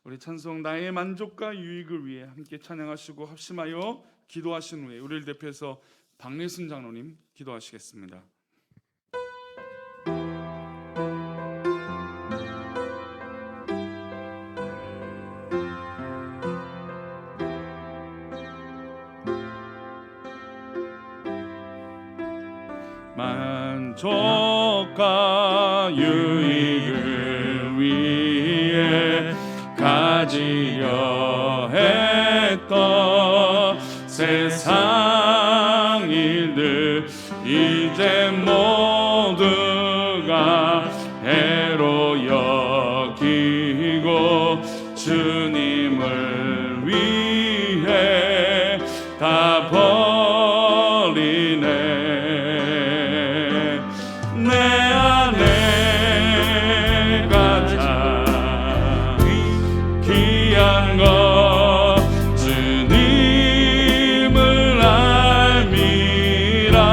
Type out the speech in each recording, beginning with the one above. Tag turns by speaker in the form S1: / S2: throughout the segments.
S1: 우리 찬송 나의 만족과 유익을 위해 함께 찬양하시고 합심하여 기도하신 후에 우리를 대표해서 박래순 장로님 기도하시겠습니다. 만족과 유익을 위해 가지려 했던 세상 일들 이제 모두가 해로 여기고 주님을 위해 다 버리네. 내 안에 가장 귀한 것 주님을 알미라.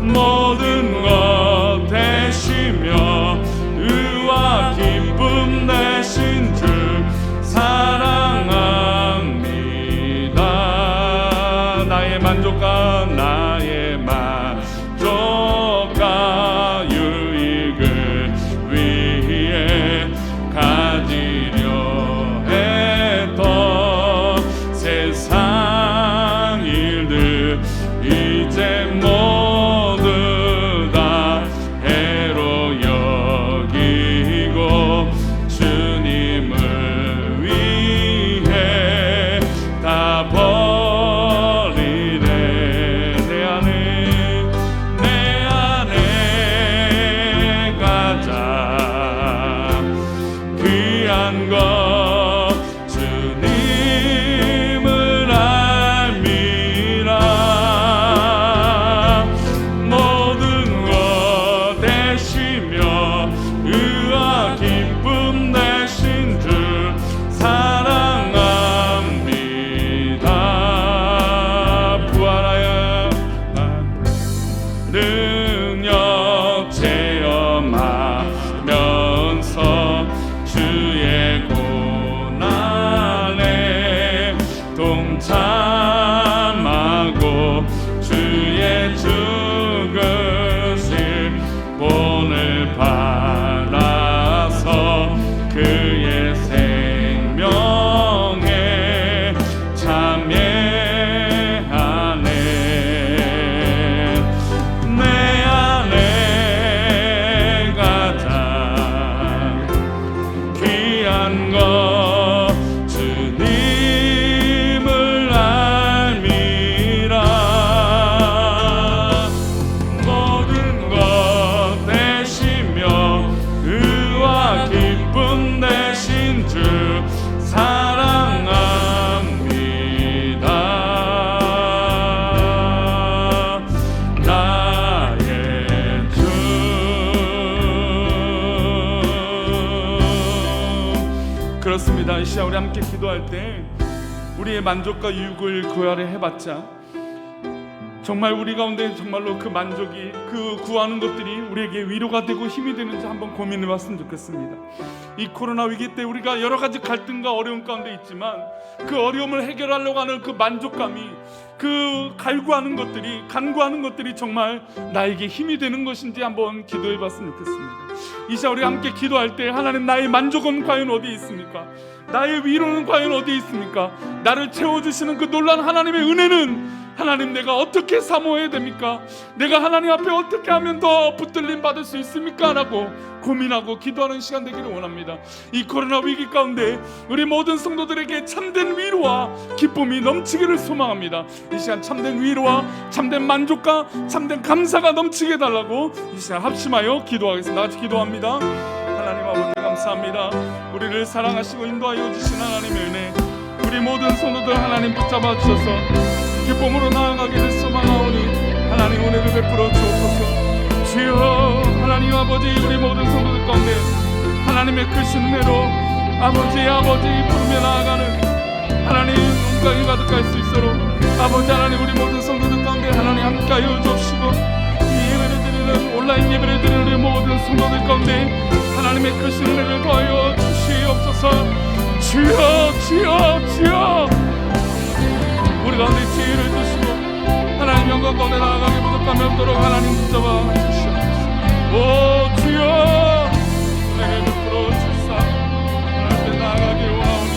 S1: 모든 것 되시며 의와 기쁨 되신 주 사랑합니다. 나의 만족과 나의 만족과 유익을 위해 가지려 했던 세상 일들 이제 모두 다 해로 여기고 주님을 위해 다 버리네. 내 안에 가장 귀한 것 주님을 알미라. 모든 것 되시며 의와 기쁨 되신 주 사랑합니다. 부활하여 능력 체험하면서 주의 고난에 동참하고 주의 죽으실 본을 받아서 그의 생명에 참여하네. 내 안에 가장 귀한 것 주님을 알미라. 모든 것 되시며 의와 기쁨 되신 주 사랑합니다. 나의 주. 그렇습니다. 이 시간 우리 함께 기도할 때 우리의 만족과 유익을 구하려 해봤자 정말 우리 가운데 정말로 그 만족이, 그 구하는 것들이 우리에게 위로가 되고 힘이 되는지 한번 고민해 봤으면 좋겠습니다. 이 코로나 위기 때 우리가 여러 가지 갈등과 어려움 가운데 있지만 그 어려움을 해결하려고 하는 그 만족감이, 그 간구하는 것들이 정말 나에게 힘이 되는 것인지 한번 기도해 봤으면 좋겠습니다. 이 시간 우리 함께 기도할 때 하나님, 나의 만족은 과연 어디에 있습니까? 나의 위로는 과연 어디에 있습니까? 나를 채워주시는 그 놀라운 하나님의 은혜는 하나님 내가 어떻게 사모해야 됩니까? 내가 하나님 앞에 어떻게 하면 더 붙들림 받을 수 있습니까? 라고 고민하고 기도하는 시간 되기를 원합니다. 이 코로나 위기 가운데 우리 모든 성도들에게 참된 위로와 기쁨이 넘치기를 소망합니다. 이 시간 참된 위로와 참된 만족과 참된 감사가 넘치게 해달라고 이 시간 합심하여 기도하겠습니다. 같이 기도합니다. 하나님 아버지 감사합니다. 우리를 사랑하시고 인도하여 주신 하나님의 은혜, 우리 모든 성도들 하나님 붙잡아 주셔서 기쁨으로 나아가기를 소망하오니 하나님 은혜를 베풀어 주옵소서. 주여 하나님 아버지, 우리 모든 성도들 가운데 하나님의 크신 은혜로 아버지 부르며 나아가는 하나님 은강이 가득할 수 있도록 아버지 하나님 우리 모든 성도들 가운데 하나님 함께하여 주옵시고 이 예배를 드리는 온라인 예배를 드리는 우리 모든 성도들 가운데 하나님의 크신 은혜를 더하여 주시옵소서. 주여 우리 가운데 지혜를 주시고 하나님 영광 가운데 나아가게 부족함이 없도록 하나님 붙잡아 주시옵소서. 오 주여 내게 베풀어 주사 하나님께 나아가길 원하오니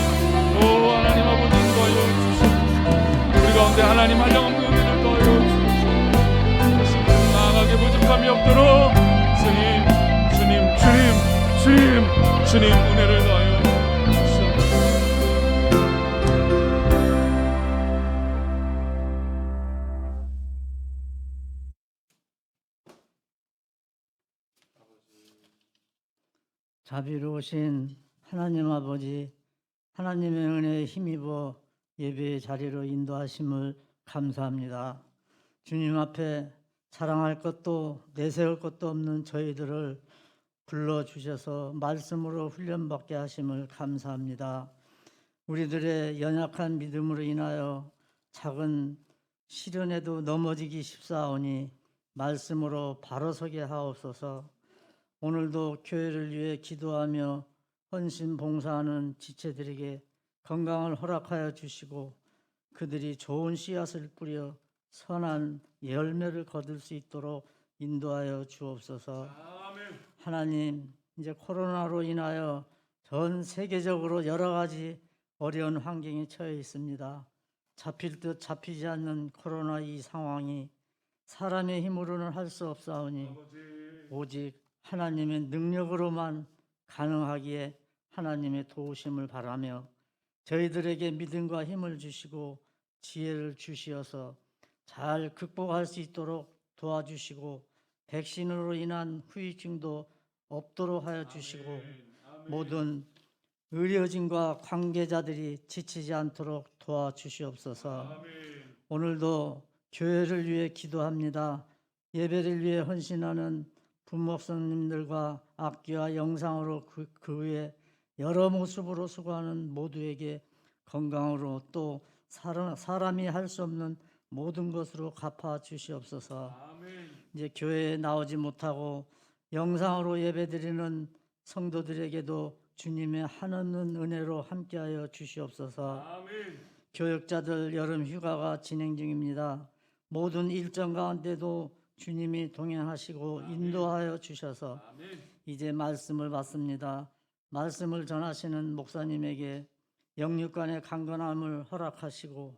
S1: 오 하나님 아버지 인도하여 주시옵소서. 우리 가운데 하나님 한량없는 은혜를 더하여 주옵소서. 다시 나아가게 부족함이 없도록 주님 은혜를 더하여 주시옵소서.
S2: 자비로우신 하나님 아버지, 하나님의 은혜에 힘입어 예배의 자리로 인도하심을 감사합니다. 주님 앞에 자랑할 것도 내세울 것도 없는 저희들을 불러주셔서 말씀으로 훈련받게 하심을 감사합니다. 우리들의 연약한 믿음으로 인하여 작은 시련에도 넘어지기 쉽사오니 말씀으로 바로 서게 하옵소서. 오늘도 교회를 위해 기도하며 헌신 봉사하는 지체들에게 건강을 허락하여 주시고 그들이 좋은 씨앗을 뿌려 선한 열매를 거둘 수 있도록 인도하여 주옵소서. 아멘. 하나님, 이제 코로나로 인하여 전 세계적으로 여러 가지 어려운 환경에 처해 있습니다. 잡힐 듯 잡히지 않는 코로나 이 상황이 사람의 힘으로는 할 수 없사오니 오직 하나님의 능력으로만 가능하기에 하나님의 도우심을 바라며 저희들에게 믿음과 힘을 주시고 지혜를 주시어서 잘 극복할 수 있도록 도와주시고 백신으로 인한 후유증도 없도록 하여 주시고 아멘. 모든 의료진과 관계자들이 지치지 않도록 도와주시옵소서. 아멘. 오늘도 교회를 위해 기도합니다. 예배를 위해 헌신하는 부목사님들과 악기와 영상으로 그 위에 여러 모습으로 수고하는 모두에게 건강으로 또 사람이 할 수 없는 모든 것으로 갚아 주시옵소서. 아멘. 이제 교회에 나오지 못하고 영상으로 예배드리는 성도들에게도 주님의 한없는 은혜로 함께하여 주시옵소서. 아멘. 교역자들 여름 휴가가 진행 중입니다. 모든 일정 가운데도 주님이 동행하시고 아멘. 인도하여 주셔서 아멘. 이제 말씀을 받습니다. 말씀을 전하시는 목사님에게 영육간의 강건함을 허락하시고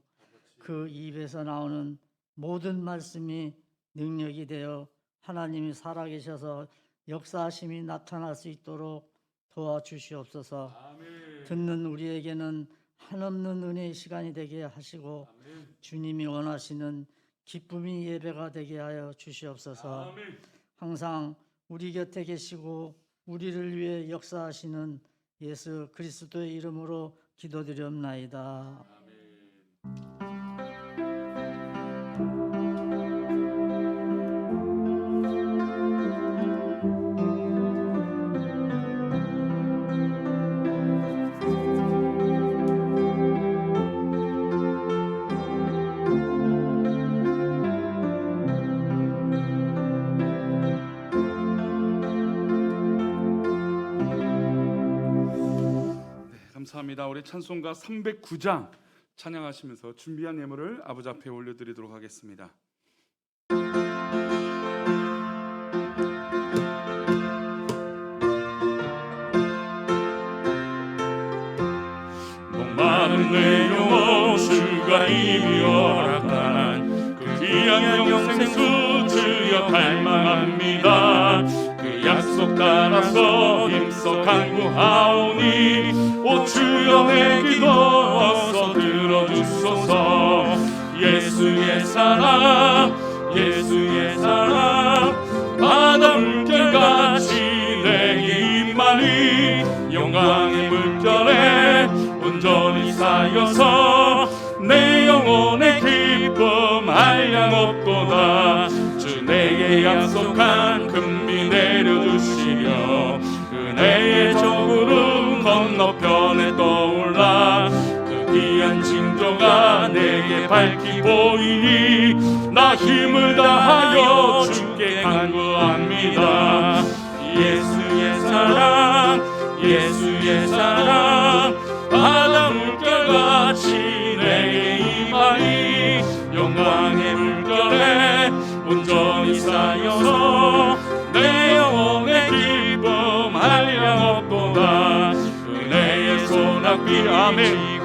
S2: 그 입에서 나오는 모든 말씀이 능력이 되어 하나님이 살아계셔서 역사하심이 나타날 수 있도록 도와주시옵소서. 아멘. 듣는 우리에게는 한없는 은혜의 시간이 되게 하시고 아멘. 주님이 원하시는 기쁨이 예배가 되게 하여 주시옵소서. 아멘. 항상 우리 곁에 계시고 우리를 위해 역사하시는 예수 그리스도의 이름으로 기도드리옵나이다. 아멘.
S1: 감사합니다. 우리 찬송가 309장 찬양하시면서 준비한 예물을 아버지 앞에 올려드리도록 하겠습니다.
S3: 목마른 내 영혼 주가 이미 허락한 그 귀한 영생수 주여 갈망합니다. 그 약속 따라서 힘써 간구하오니 오 주여 내 기도 어서 들어주소서. 예수의 사랑 예수의 사랑 바다 물결같이 내게 임하니 영광의 물결에 온전히 쌓여서 내 영혼의 기쁨 한량없도다. 주 내게 약속한 금비 내려주시며 은혜의 저구름 건너편에 떠올라 그 귀한 징조가 내게 밝히 보이니 나 힘을 다하여 주께 간구합니다. 예수의 사랑 예수의 사랑 같이 내게 임하니 영광의 물결에 온전히 쌓여서 내 영혼의 기쁨 한량없도다. 은혜의 소낙비
S1: 아멘.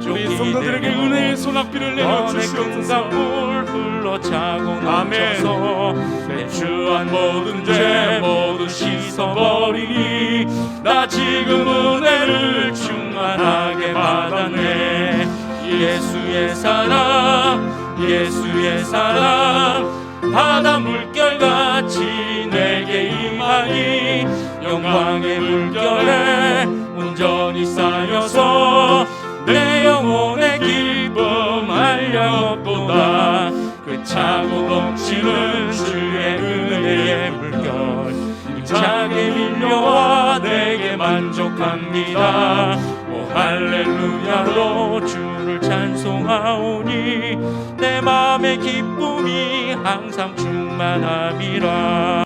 S1: 우리 성도들에게 은혜의 소낙비를 내려 주시옵소서.
S3: 물 흘러차고 넘쳐서 배추한 모든 죄 모두 씻어버리니 나 지금 은혜를 충만하게 받았네. 예수의 사랑 예수의 사랑 바다 물결같이 내게 임하니 영광의 물결에 온전히 쌓여서 내 영혼의 기쁨 한량없도다. 그 차고 넘치는 주의 은혜의 물결 힘차게 밀려와 내게 만족합니다. 오 할렐루야로 주를 찬송하오니 내 맘의 기쁨이 항상 충만함이라.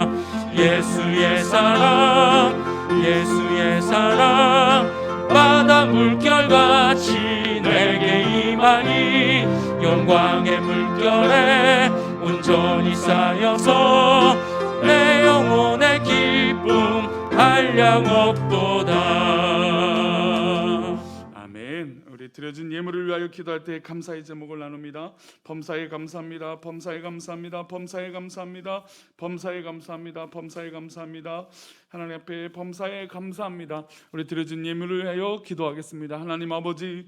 S3: 예수의 사랑 예수의 사랑 바다 물결같이 내게 임하니 영광의 물결에 온전히 쌓여서 내 영혼의 기쁨 한량없도다.
S1: 아멘. 우리 드려진 예물을 위하여 기도할 때 감사의 제목을 나눕니다. 범사에 감사합니다. 범사에 감사합니다. 범사에 감사합니다. 범사에 감사합니다. 범사에 감사합니다. 하나님 앞에 범사에 감사합니다. 우리 드려진 예물을 위하여 기도하겠습니다. 하나님 아버지,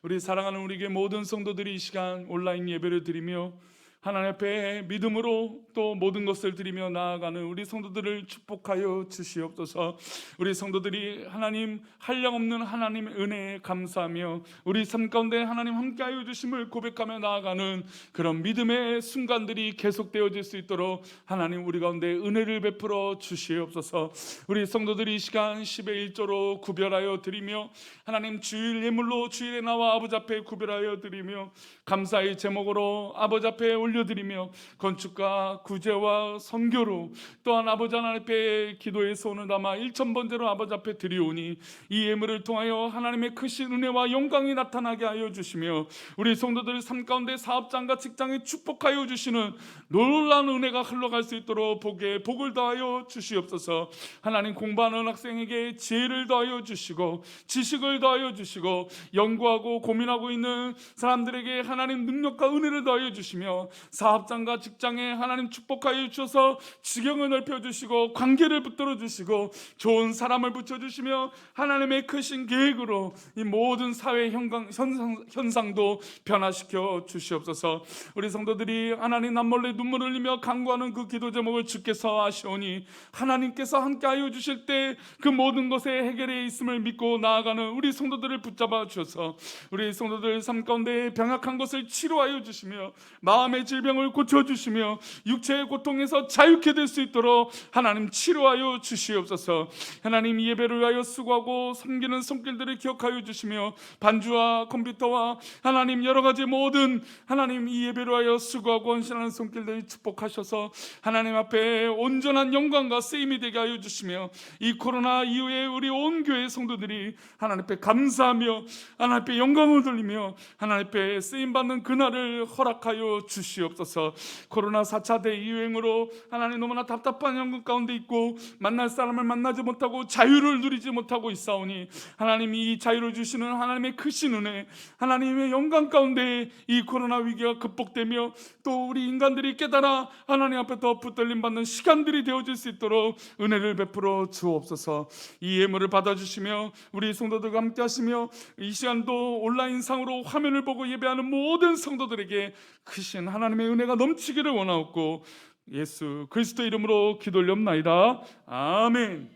S1: 우리 사랑하는 우리 교회 모든 성도들이 이 시간 온라인 예배를 드리며 하나님 앞에 믿음으로 또 모든 것을 드리며 나아가는 우리 성도들을 축복하여 주시옵소서. 우리 성도들이 하나님 한량없는 하나님의 은혜에 감사하며 우리 삶 가운데 하나님 함께하여 주심을 고백하며 나아가는 그런 믿음의 순간들이 계속되어질 수 있도록 하나님 우리 가운데 은혜를 베풀어 주시옵소서. 우리 성도들이 이 시간 10의 1조로 구별하여 드리며 하나님 주일 예물로 주일에 나와 아버지 앞에 구별하여 드리며 감사의 제목으로 아버지 앞에 올려드리며 건축과 구제와 선교로 또한 아버지 하나님 앞에 기도의 손을 담아 1,000번째로 아버지 앞에 드리오니 이 예물을 통하여 하나님의 크신 은혜와 영광이 나타나게 하여 주시며 우리 성도들 삶 가운데 사업장과 직장에 축복하여 주시는 놀라운 은혜가 흘러갈 수 있도록 복을 더하여 주시옵소서. 하나님 공부하는 학생에게 지혜를 더하여 주시고 지식을 더하여 주시고 연구하고 고민하고 있는 사람들에게 하나님 능력과 은혜를 더하여 주시며 사업장과 직장에 하나님 축복하여 주셔서 지경을 넓혀주시고 관계를 붙들어 주시고 좋은 사람을 붙여주시며 하나님의 크신 계획으로 이 모든 사회 현상도 변화시켜 주시옵소서. 우리 성도들이 하나님 남몰래 눈물을 흘리며 간구하는 그 기도 제목을 주께서 아시오니 하나님께서 함께하여 주실 때 그 모든 것에 해결해 있음을 믿고 나아가는 우리 성도들을 붙잡아 주셔서 우리 성도들 삶 가운데 병약한 것을 치료하여 주시며 마음의 질병을 고쳐주시며 육체의 고통에서 자유케 될 수 있도록 하나님 치료하여 주시옵소서. 하나님 이 예배를 위하여 수고하고 섬기는 손길들을 기억하여 주시며 반주와 컴퓨터와 하나님 여러 가지 모든 하나님 이 예배를 위하여 수고하고 헌신하는 손길들을 축복하셔서 하나님 앞에 온전한 영광과 쓰임이 되게 하여 주시며 이 코로나 이후에 우리 온 교회 성도들이 하나님 앞에 감사하며 하나님 앞에 영광을 돌리며 하나님 앞에 쓰임받는 그날을 허락하여 주시옵소서. 코로나 4차 대유행으로 하나님 너무나 답답한 현금 가운데 있고 만날 사람을 만나지 못하고 자유를 누리지 못하고 있사오니 하나님이 이 자유를 주시는 하나님의 크신 은혜 하나님의 영광 가운데 이 코로나 위기가 극복되며 또 우리 인간들이 깨달아 하나님 앞에 더 붙들림 받는 시간들이 되어질 수 있도록 은혜를 베풀어 주옵소서. 이 예물을 받아주시며 우리 성도들과 함께 하시며 이 시간도 온라인상으로 화면을 보고 예배하는 모든 성도들에게 크신 하나님의 은혜가 넘치기를 원하옵고 예수 그리스도 이름으로 기도 올리옵나이다. 아멘.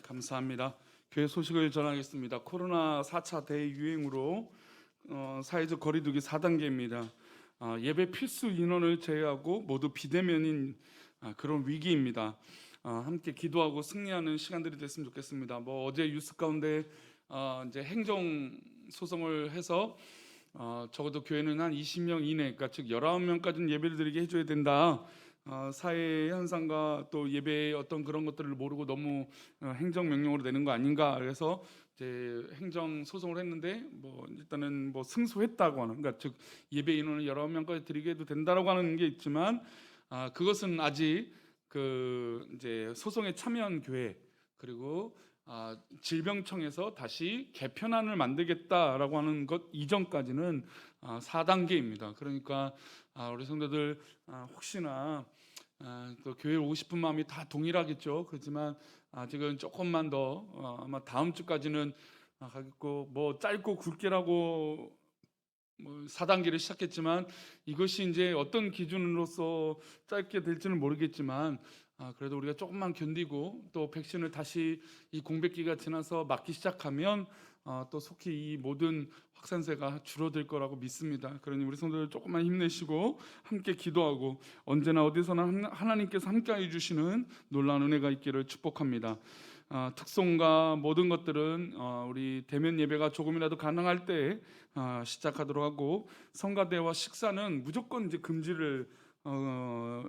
S1: 감사합니다. 교회 소식을 전하겠습니다. 코로나 4차 대유행으로 사회적 거리두기 4단계입니다. 예배 필수 인원을 제외하고 모두 비대면인 그런 위기입니다. 함께 기도하고 승리하는 시간들이 됐으면 좋겠습니다. 뭐 어제 뉴스 가운데 이제 행정 소송을 해서 적어도 교회는 한 20명 이내, 그러니까 즉 19명까지는 예배를 드리게 해줘야 된다. 사회 현상과 또 예배의 어떤 그런 것들을 모르고 너무 행정 명령으로 내는 거 아닌가. 그래서 이제 행정 소송을 했는데 뭐 일단은 뭐 승소했다고 하는, 그러니까 즉 예배 인원을 19명까지 드리게 해도 된다라고 하는 게 있지만 그것은 아직 그 이제 소송에 참여한 교회 그리고 질병청에서 다시 개편안을 만들겠다라고 하는 것 이전까지는 4단계입니다. 그러니까 우리 성도들 혹시나 또 교회에 오고 싶은 마음이 다 동일하겠죠. 그렇지만 아직은 조금만 더 아마 다음 주까지는 가겠고, 뭐 짧고 굵게라고 뭐 4단계를 시작했지만 이것이 이제 어떤 기준으로서 짧게 될지는 모르겠지만 그래도 우리가 조금만 견디고 또 백신을 다시 이 공백기가 지나서 맞기 시작하면 또 속히 이 모든 확산세가 줄어들 거라고 믿습니다. 그러니 우리 성도들 조금만 힘내시고 함께 기도하고 언제나 어디서나 하나님께서 함께해 주시는 놀라운 은혜가 있기를 축복합니다. 특송과 모든 것들은 우리 대면 예배가 조금이라도 가능할 때 시작하도록 하고, 성가대와 식사는 무조건 이제 금지를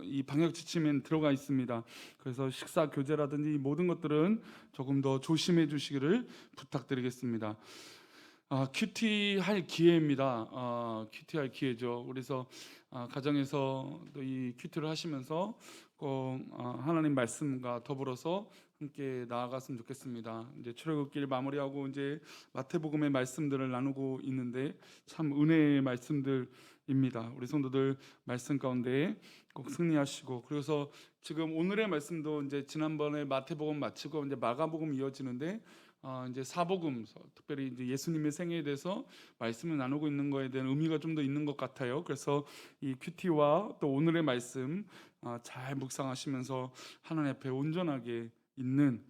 S1: 이 방역 지침에 들어가 있습니다. 그래서 식사 교제라든지 모든 것들은 조금 더 조심해 주시기를 부탁드리겠습니다. 큐티 할 기회입니다. 큐티 할 기회죠. 그래서 가정에서 또 이 큐티를 하시면서 꼭 하나님 말씀과 더불어서 함께 나아갔으면 좋겠습니다. 이제 출애굽기를 마무리하고 이제 마태복음의 말씀들을 나누고 있는데 참 은혜의 말씀들입니다. 우리 성도들 말씀 가운데 꼭 승리하시고, 그래서 지금 오늘의 말씀도 이제 지난번에 마태복음 마치고 이제 마가복음 이어지는데 이제 사복음서, 특별히 이제 예수님의 생애에 대해서 말씀을 나누고 있는 거에 대한 의미가 좀 더 있는 것 같아요. 그래서 이 큐티와 또 오늘의 말씀 잘 묵상하시면서 하나님 앞에 온전하게 있는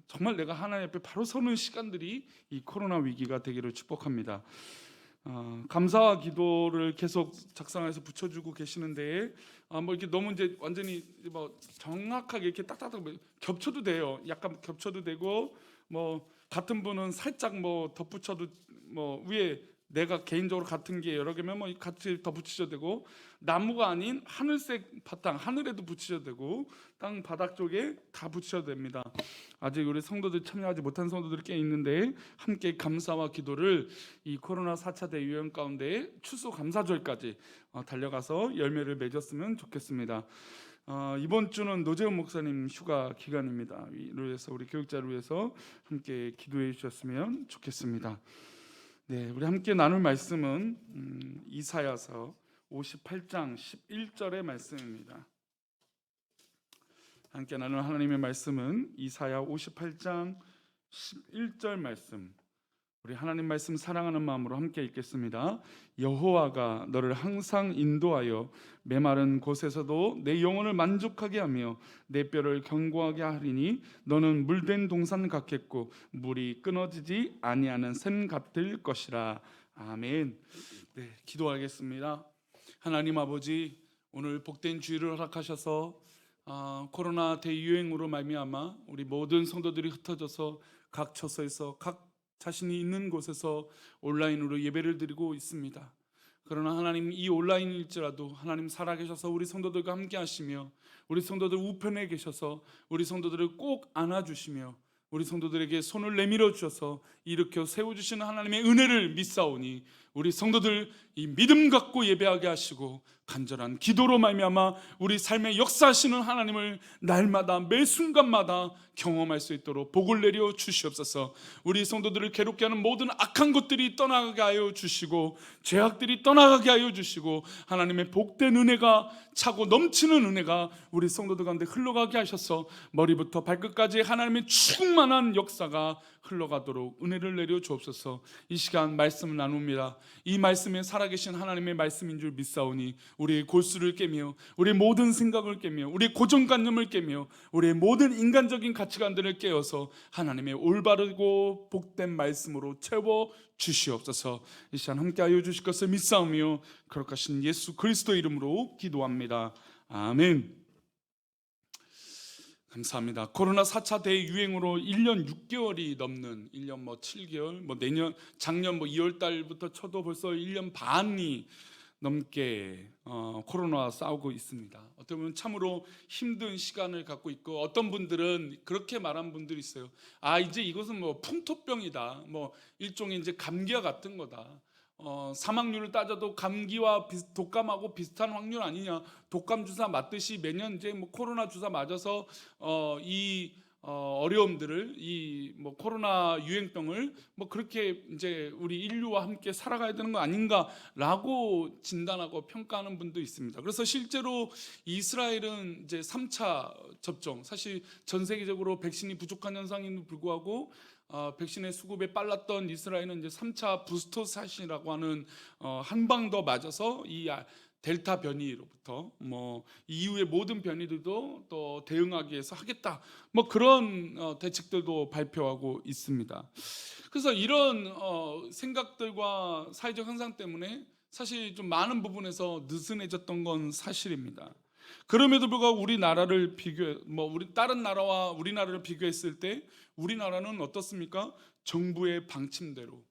S1: 정말 내가 하나님 앞에 바로 서는 시간들이 이 코로나 위기가 되기를 축복합니다. 감사와 기도를 계속 작성해서 붙여주고 계시는데 뭐 이렇게 너무 이제 완전히 뭐 정확하게 이렇게 딱딱딱 겹쳐도 돼요. 약간 겹쳐도 되고, 뭐 같은 분은 살짝 뭐 덧붙여도, 뭐 위에 내가 개인적으로 같은 게 여러 개면 뭐 같이 덧붙이셔도 되고, 나무가 아닌 하늘색 바탕 하늘에도 붙이셔도 되고, 땅 바닥 쪽에 다 붙이셔도 됩니다. 아직 우리 성도들 참여하지 못한 성도들이 꽤 있는데 함께 감사와 기도를 이 코로나 4차 대유행 가운데 추수 감사절까지 달려가서 열매를 맺었으면 좋겠습니다. 이번 주는 노재훈 목사님 휴가 기간입니다. 이로 해서 우리 교육자를 위해서 함께 기도해 주셨으면 좋겠습니다. 네, 우리 함께 나눌 말씀은 이사야서 58장 11절의 말씀입니다. 함께 나눌 하나님의 말씀은 이사야 58장 11절 말씀. 우리 하나님 말씀 사랑하는 마음으로 함께 읽겠습니다. 여호와가 너를 항상 인도하여 메마른 곳에서도 내 영혼을 만족하게 하며 내 뼈를 견고하게 하리니 너는 물된 동산 같겠고 물이 끊어지지 아니하는 샘 같을 것이라. 아멘. 네, 기도하겠습니다. 하나님 아버지, 오늘 복된 주일을 허락하셔서 코로나 대유행으로 말미암아 우리 모든 성도들이 흩어져서 각 처소에서 각 자신이 있는 곳에서 온라인으로 예배를 드리고 있습니다. 그러나 하나님, 이 온라인일지라도 하나님 살아계셔서 우리 성도들과 함께 하시며 우리 성도들 우편에 계셔서 우리 성도들을 꼭 안아주시며 우리 성도들에게 손을 내밀어 주셔서 일으켜 세워주시는 하나님의 은혜를 믿사오니 우리 성도들 이 믿음 갖고 예배하게 하시고 간절한 기도로 말미암아 우리 삶에 역사하시는 하나님을 날마다 매 순간마다 경험할 수 있도록 복을 내려 주시옵소서. 우리 성도들을 괴롭게 하는 모든 악한 것들이 떠나가게 하여 주시고 죄악들이 떠나가게 하여 주시고 하나님의 복된 은혜가 차고 넘치는 은혜가 우리 성도들 가운데 흘러가게 하셔서 머리부터 발끝까지 하나님의 충만한 역사가 흘러가도록 은혜를 내려 주옵소서. 이 시간 말씀을 나눕니다. 이 말씀에 살아계신 하나님의 말씀인 줄 믿사오니 우리의 골수를 깨며 우리의 모든 생각을 깨며 우리의 고정관념을 깨며 우리의 모든 인간적인 가치관들을 깨어서 하나님의 올바르고 복된 말씀으로 채워 주시옵소서. 이 시간 함께하여 주실 것을 믿사오며 거룩하신 예수 그리스도 이름으로 기도합니다. 아멘. 감사합니다. 코로나 4차 대유행으로 1년 6개월이 넘는 1년 뭐 7개월 뭐 내년 작년 뭐 2월 달부터 쳐도 벌써 1년 반이 넘게 코로나와 싸우고 있습니다. 어떻게 보면 참으로 힘든 시간을 갖고 있고, 어떤 분들은 그렇게 말한 분들이 있어요. 아, 이제 이것은 뭐 풍토병이다. 뭐 일종의 이제 감기와 같은 거다. 사망률을 따져도 감기와 독감하고 비슷한 확률 아니냐. 독감 주사 맞듯이 매년 이제 뭐 코로나 주사 맞아서 이 어려움들을, 이 뭐 코로나 유행병을 뭐 그렇게 이제 우리 인류와 함께 살아가야 되는 거 아닌가라고 진단하고 평가하는 분도 있습니다. 그래서 실제로 이스라엘은 이제 3차 접종, 사실 전 세계적으로 백신이 부족한 현상임에도 불구하고 백신의 수급에 빨랐던 이스라엘은 이제 3차 부스터 샷이라고 하는 한 방 더 맞아서 이 델타 변이로부터 뭐 이후의 모든 변이들도 또 대응하기 위해서 하겠다, 뭐 그런 대책들도 발표하고 있습니다. 그래서 이런 생각들과 사회적 현상 때문에 사실 좀 많은 부분에서 느슨해졌던 건 사실입니다. 그럼에도 불구하고 우리나라를 우리 다른 나라와 우리나라를 비교했을 때 우리나라는 어떻습니까? 정부의 방침대로,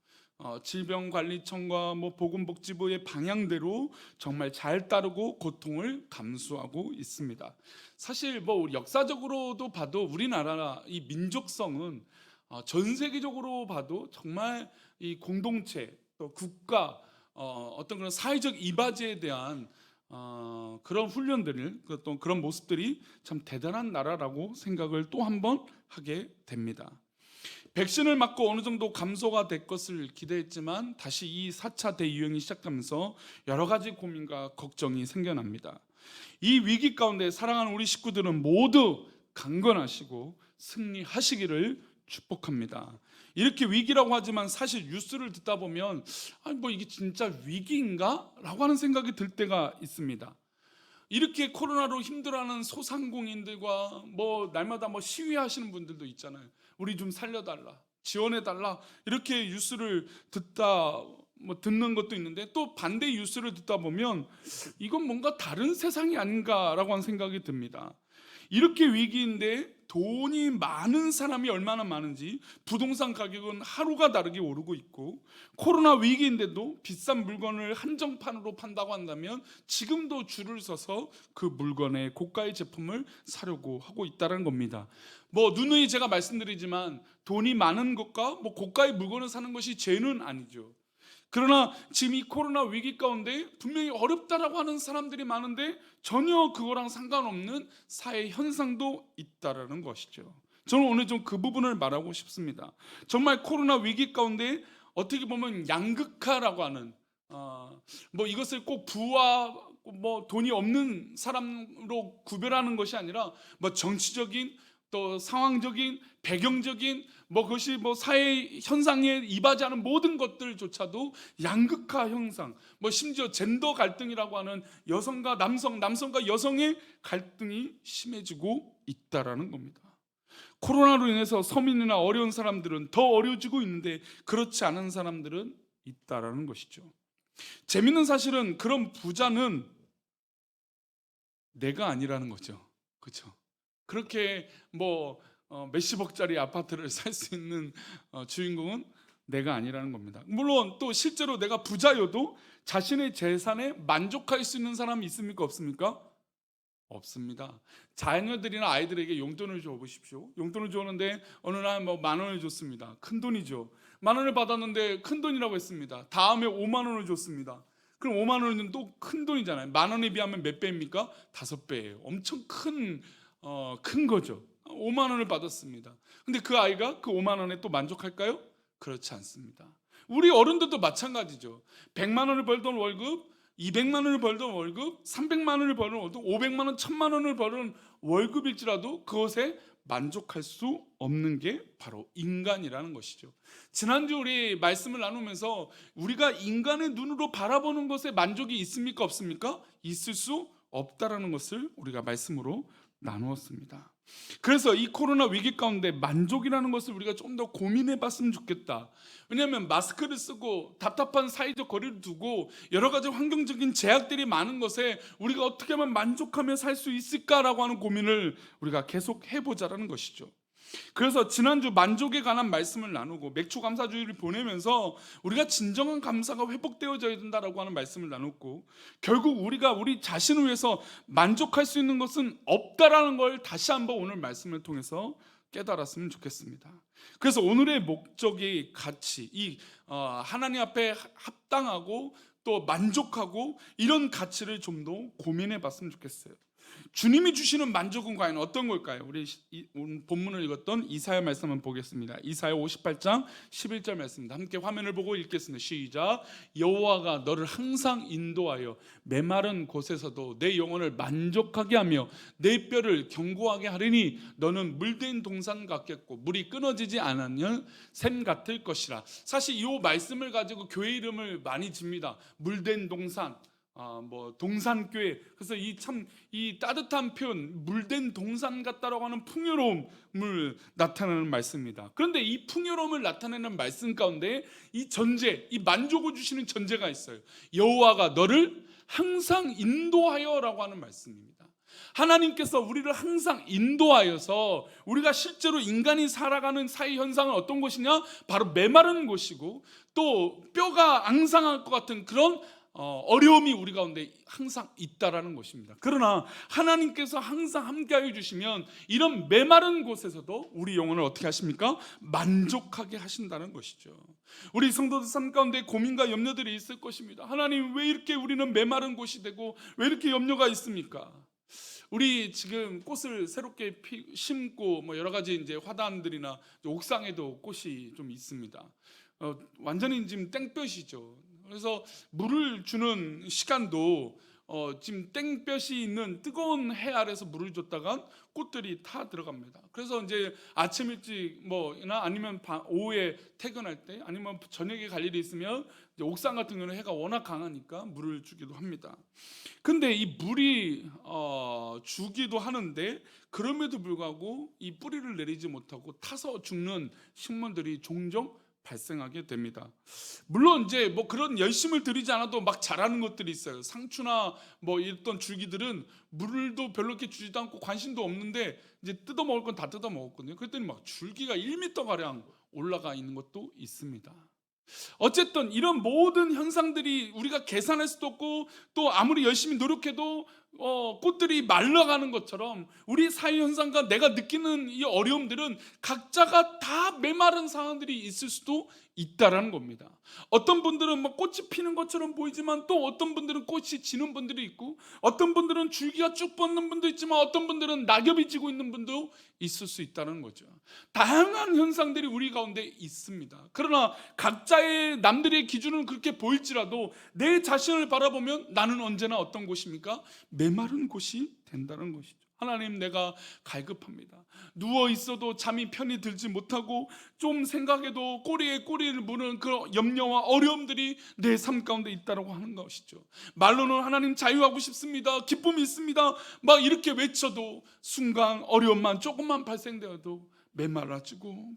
S1: 질병관리청과 뭐 보건복지부의 방향대로 정말 잘 따르고 고통을 감수하고 있습니다. 사실 뭐 역사적으로도 봐도 우리나라 이 민족성은 전 세계적으로 봐도 정말 이 공동체, 또 국가, 어떤 그런 사회적 이바지에 대한 그런 훈련들을, 또 그런 모습들이 참 대단한 나라라고 생각을 또 한 번 하게 됩니다. 백신을 맞고 어느 정도 감소가 될 것을 기대했지만 다시 이 4차 대유행이 시작하면서 여러 가지 고민과 걱정이 생겨납니다. 이 위기 가운데 사랑하는 우리 식구들은 모두 강건하시고 승리하시기를 축복합니다. 이렇게 위기라고 하지만 사실 뉴스를 듣다 보면 뭐 이게 진짜 위기인가? 라고 하는 생각이 들 때가 있습니다. 이렇게 코로나로 힘들어하는 소상공인들과 뭐 날마다 뭐 시위하시는 분들도 있잖아요. 우리 좀 살려달라, 지원해달라, 이렇게 뉴스를 듣는 것도 있는데, 또 반대 뉴스를 듣다 보면 이건 뭔가 다른 세상이 아닌가라고 하는 생각이 듭니다. 이렇게 위기인데 돈이 많은 사람이 얼마나 많은지, 부동산 가격은 하루가 다르게 오르고 있고, 코로나 위기인데도 비싼 물건을 한정판으로 판다고 한다면 지금도 줄을 서서 그 물건의 고가의 제품을 사려고 하고 있다는 겁니다. 뭐 누누이 제가 말씀드리지만 돈이 많은 것과 뭐 고가의 물건을 사는 것이 죄는 아니죠. 그러나 지금 이 코로나 위기 가운데 분명히 어렵다라고 하는 사람들이 많은데 전혀 그거랑 상관없는 사회 현상도 있다라는 것이죠. 저는 오늘 좀 그 부분을 말하고 싶습니다. 정말 코로나 위기 가운데 어떻게 보면 양극화라고 하는, 뭐 이것을 꼭 부와 뭐 돈이 없는 사람으로 구별하는 것이 아니라 뭐 정치적인, 또 상황적인, 배경적인, 뭐 그것이 뭐 사회 현상에 이바지하는 모든 것들조차도 양극화 현상, 뭐 심지어 젠더 갈등이라고 하는 여성과 남성, 남성과 여성의 갈등이 심해지고 있다라는 겁니다. 코로나로 인해서 서민이나 어려운 사람들은 더 어려워지고 있는데 그렇지 않은 사람들은 있다라는 것이죠. 재밌는 사실은 그런 부자는 내가 아니라는 거죠. 그렇죠? 그렇게 뭐 몇십억짜리 아파트를 살 수 있는 주인공은 내가 아니라는 겁니다. 물론 또 실제로 내가 부자여도 자신의 재산에 만족할 수 있는 사람이 있습니까? 없습니까? 없습니다. 자녀들이나 아이들에게 용돈을 줘 보십시오. 용돈을 줬는데 어느 날 뭐 10,000원을 줬습니다. 큰 돈이죠. 10,000원을 받았는데 큰 돈이라고 했습니다. 다음에 50,000원을 줬습니다. 그럼 50,000원은 또 큰 돈이잖아요. 10,000원에 비하면 몇 배입니까? 5배예요. 엄청 큰 거죠. 50,000원을 받았습니다. 근데 그 아이가 그 50,000원에 또 만족할까요? 그렇지 않습니다. 우리 어른들도 마찬가지죠. 100만 원을 벌던 월급, 200만 원을 벌던 월급, 300만 원을 벌던 월급, 500만 원, 1000만 원을 벌던 월급일지라도 그것에 만족할 수 없는 게 바로 인간이라는 것이죠. 지난주 우리 말씀을 나누면서 우리가 인간의 눈으로 바라보는 것에 만족이 있습니까? 없습니까? 있을 수 없다라는 것을 우리가 말씀으로 나누었습니다. 그래서 이 코로나 위기 가운데 만족이라는 것을 우리가 좀 더 고민해 봤으면 좋겠다. 왜냐하면 마스크를 쓰고 답답한 사회적 거리를 두고 여러 가지 환경적인 제약들이 많은 것에 우리가 어떻게 하면 만족하며 살 수 있을까라고 하는 고민을 우리가 계속 해보자라는 것이죠. 그래서 지난주 만족에 관한 말씀을 나누고 맥주 감사주의를 보내면서 우리가 진정한 감사가 회복되어져야 된다라고 하는 말씀을 나눴고, 결국 우리가 우리 자신을 위해서 만족할 수 있는 것은 없다라는 걸 다시 한번 오늘 말씀을 통해서 깨달았으면 좋겠습니다. 그래서 오늘의 목적이 같이 이 하나님 앞에 합당하고 또 만족하고 이런 가치를 좀 더 고민해 봤으면 좋겠어요. 주님이 주시는 만족은 과연 어떤 걸까요? 우리 오늘 본문을 읽었던 이사야 말씀 한번 보겠습니다. 이사야 58장 11절 말씀입니다. 함께 화면을 보고 읽겠습니다. 시작. 여호와가 너를 항상 인도하여 메마른 곳에서도 내 영혼을 만족하게 하며 내 뼈를 견고하게 하리니 너는 물된 동산 같겠고 물이 끊어지지 않으면 샘 같을 것이라. 사실 이 말씀을 가지고 교회 이름을 많이 집니다. 물된 동산, 동산교회. 그래서 이 따뜻한 표현, 물된 동산 같다라고 하는 풍요로움을 나타내는 말씀입니다. 그런데 이 풍요로움을 나타내는 말씀 가운데 이 전제, 이 만족을 주시는 전제가 있어요. 여호와가 너를 항상 인도하여라고 하는 말씀입니다. 하나님께서 우리를 항상 인도하여서 우리가 실제로 인간이 살아가는 사회 현상은 어떤 것이냐? 바로 메마른 곳이고 또 뼈가 앙상할 것 같은 그런 어려움이 우리 가운데 항상 있다라는 것입니다. 그러나 하나님께서 항상 함께하여 주시면 이런 메마른 곳에서도 우리 영혼을 어떻게 하십니까? 만족하게 하신다는 것이죠. 우리 성도들 삶 가운데 고민과 염려들이 있을 것입니다. 하나님, 왜 이렇게 우리는 메마른 곳이 되고 왜 이렇게 염려가 있습니까? 우리 지금 꽃을 새롭게 심고 여러 가지 이제 화단들이나 옥상에도 꽃이 좀 있습니다. 완전히 지금 땡볕이죠. 그래서 물을 주는 시간도 지금 땡볕이 있는 뜨거운 해 아래서 물을 줬다간 꽃들이 타 들어갑니다. 그래서 이제 아침 일찍 나 아니면 오후에 퇴근할 때 아니면 저녁에 갈 일이 있으면 이제 옥상 같은 경우는 해가 워낙 강하니까 물을 주기도 합니다. 근데 이 물이 주기도 하는데 그럼에도 불구하고 이 뿌리를 내리지 못하고 타서 죽는 식물들이 종종 발생하게 됩니다. 물론 이제 그런 열심을 들이지 않아도 막 자라는 것들이 있어요. 상추나 이랬던 줄기들은 물도 별로 이렇게 주지도 않고 관심도 없는데 이제 뜯어 먹을 건 다 뜯어 먹었거든요. 그랬더니 막 줄기가 1m 가량 올라가 있는 것도 있습니다. 어쨌든 이런 모든 현상들이 우리가 계산할 수도 없고 또 아무리 열심히 노력해도 꽃들이 말라가는 것처럼 우리 사회 현상과 내가 느끼는 이 어려움들은 각자가 다 메마른 상황들이 있을 수도 있다라는 겁니다. 어떤 분들은 꽃이 피는 것처럼 보이지만 또 어떤 분들은 꽃이 지는 분들이 있고 어떤 분들은 줄기가 쭉 뻗는 분도 있지만 어떤 분들은 낙엽이 지고 있는 분도 있을 수 있다는 거죠. 다양한 현상들이 우리 가운데 있습니다. 그러나 각자의 남들의 기준은 그렇게 보일지라도 내 자신을 바라보면 나는 언제나 어떤 곳입니까? 메마른 곳이 된다는 것이죠. 하나님, 내가 갈급합니다. 누워 있어도 잠이 편히 들지 못하고 좀 생각해도 꼬리에 꼬리를 무는 그런 염려와 어려움들이 내 삶 가운데 있다라고 하는 것이죠. 말로는 하나님 자유하고 싶습니다. 기쁨이 있습니다. 막 이렇게 외쳐도 순간 어려움만 조금만 발생되어도 메말라지고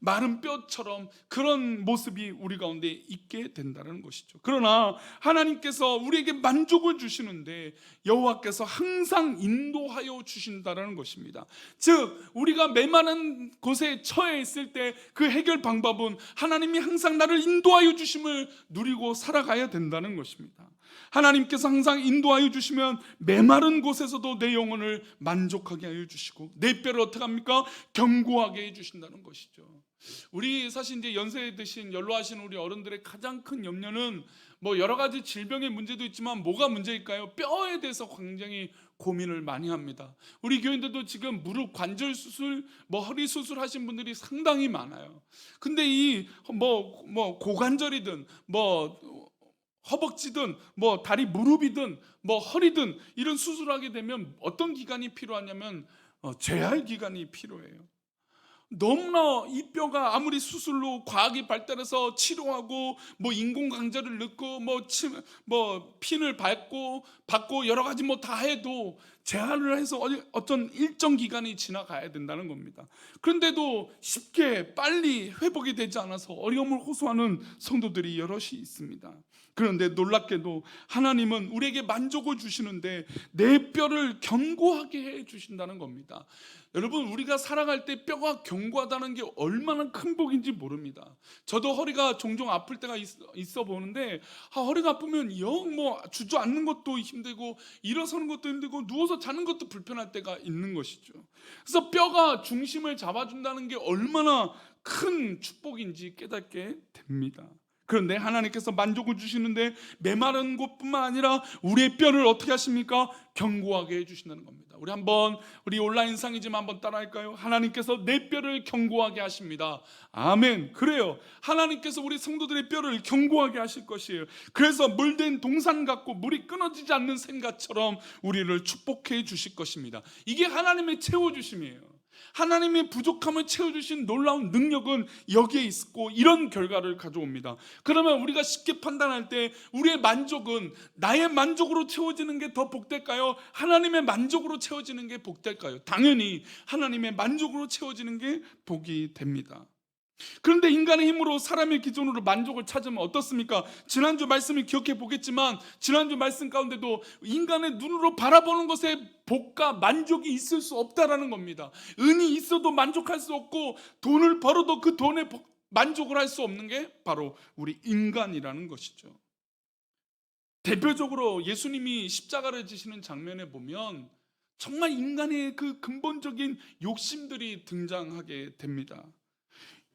S1: 마른 뼈처럼 그런 모습이 우리 가운데 있게 된다는 것이죠. 그러나 하나님께서 우리에게 만족을 주시는데 여호와께서 항상 인도하여 주신다는 것입니다. 즉 우리가 메마른 곳에 처해 있을 때 그 해결 방법은 하나님이 항상 나를 인도하여 주심을 누리고 살아가야 된다는 것입니다. 하나님께서 항상 인도하여 주시면 메마른 곳에서도 내 영혼을 만족하게 하여 주시고 내 뼈를 어떻게 합니까? 견고하게 해 주신다는 것이죠. 우리 사실 이제 연세 드신 연로하신 우리 어른들의 가장 큰 염려는 여러 가지 질병의 문제도 있지만 뭐가 문제일까요? 뼈에 대해서 굉장히 고민을 많이 합니다. 우리 교인들도 지금 무릎 관절 수술, 허리 수술 하신 분들이 상당히 많아요. 근데 이 고관절이든 허벅지든 다리 무릎이든 허리든 이런 수술하게 되면 어떤 기간이 필요하냐면 재활 기간이 필요해요. 너무나 이 뼈가 아무리 수술로 과학이 발달해서 치료하고 뭐 인공관절을 넣고 뭐 핀을 받고 여러 가지 뭐 다 해도 재활을 해서 어떤 일정 기간이 지나가야 된다는 겁니다. 그런데도 쉽게 빨리 회복이 되지 않아서 어려움을 호소하는 성도들이 여럿이 있습니다. 그런데 놀랍게도 하나님은 우리에게 만족을 주시는데 내 뼈를 견고하게 해 주신다는 겁니다. 여러분, 우리가 살아갈 때 뼈가 견고하다는 게 얼마나 큰 복인지 모릅니다. 저도 허리가 종종 아플 때가 있어 보는데 허리가 아프면 영 뭐 주저앉는 것도 힘들고 일어서는 것도 힘들고 누워서 자는 것도 불편할 때가 있는 것이죠. 그래서 뼈가 중심을 잡아준다는 게 얼마나 큰 축복인지 깨닫게 됩니다. 그런데 하나님께서 만족을 주시는데 메마른 곳뿐만 아니라 우리의 뼈를 어떻게 하십니까? 견고하게 해주신다는 겁니다. 우리 온라인상이지만 한번 따라할까요? 하나님께서 내 뼈를 견고하게 하십니다. 아멘. 그래요. 하나님께서 우리 성도들의 뼈를 견고하게 하실 것이에요. 그래서 물된 동산 같고 물이 끊어지지 않는 샘같처럼 우리를 축복해 주실 것입니다. 이게 하나님의 채워주심이에요. 하나님의 부족함을 채워주신 놀라운 능력은 여기에 있고 이런 결과를 가져옵니다. 그러면 우리가 쉽게 판단할 때 우리의 만족은 나의 만족으로 채워지는 게 더 복될까요? 하나님의 만족으로 채워지는 게 복될까요? 당연히 하나님의 만족으로 채워지는 게 복이 됩니다. 그런데 인간의 힘으로 사람의 기준으로 만족을 찾으면 어떻습니까? 지난주 말씀을 기억해 보겠지만 지난주 말씀 가운데도 인간의 눈으로 바라보는 것에 복과 만족이 있을 수 없다라는 겁니다. 은이 있어도 만족할 수 없고 돈을 벌어도 그 돈에 만족을 할 수 없는 게 바로 우리 인간이라는 것이죠. 대표적으로 예수님이 십자가를 지시는 장면에 보면 정말 인간의 그 근본적인 욕심들이 등장하게 됩니다.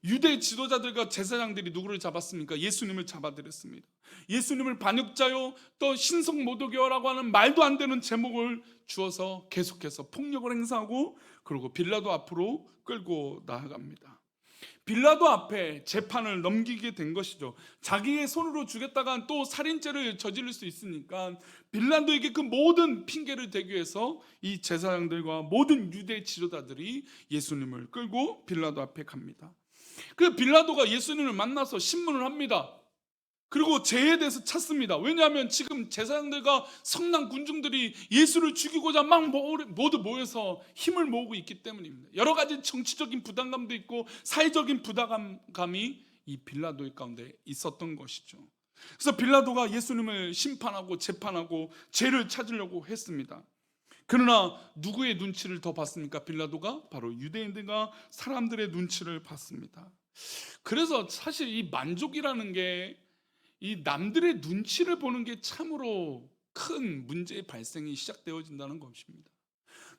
S1: 유대 지도자들과 제사장들이 누구를 잡았습니까? 예수님을 잡아들였습니다. 예수님을 반역자요 또 신성 모독이요라고 하는 말도 안 되는 제목을 주어서 계속해서 폭력을 행사하고 그리고 빌라도 앞으로 끌고 나아갑니다. 빌라도 앞에 재판을 넘기게 된 것이죠. 자기의 손으로 죽였다간 또 살인죄를 저지를 수 있으니까 빌라도에게 그 모든 핑계를 대기 위해서 이 제사장들과 모든 유대 지도자들이 예수님을 끌고 빌라도 앞에 갑니다. 그 빌라도가 예수님을 만나서 신문을 합니다. 그리고 죄에 대해서 찾습니다. 왜냐하면 지금 제사장들과 성난 군중들이 예수를 죽이고자 막 모두 모여서 힘을 모으고 있기 때문입니다. 여러 가지 정치적인 부담감도 있고 사회적인 부담감이 이 빌라도의 가운데 있었던 것이죠. 그래서 빌라도가 예수님을 심판하고 재판하고 죄를 찾으려고 했습니다. 그러나 누구의 눈치를 더 봤습니까? 빌라도가 바로 유대인들과 사람들의 눈치를 봤습니다. 그래서 사실 이 만족이라는 게 이 남들의 눈치를 보는 게 참으로 큰 문제의 발생이 시작되어진다는 것입니다.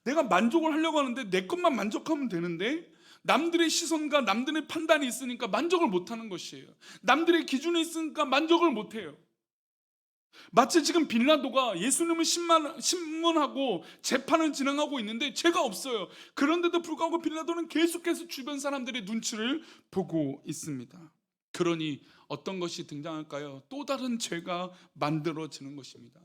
S1: 내가 만족을 하려고 하는데 내 것만 만족하면 되는데 남들의 시선과 남들의 판단이 있으니까 만족을 못하는 것이에요. 남들의 기준이 있으니까 만족을 못해요. 마치 지금 빌라도가 예수님을 신문하고 재판을 진행하고 있는데 죄가 없어요. 그런데도 불구하고 빌라도는 계속해서 주변 사람들의 눈치를 보고 있습니다. 그러니 어떤 것이 등장할까요? 또 다른 죄가 만들어지는 것입니다.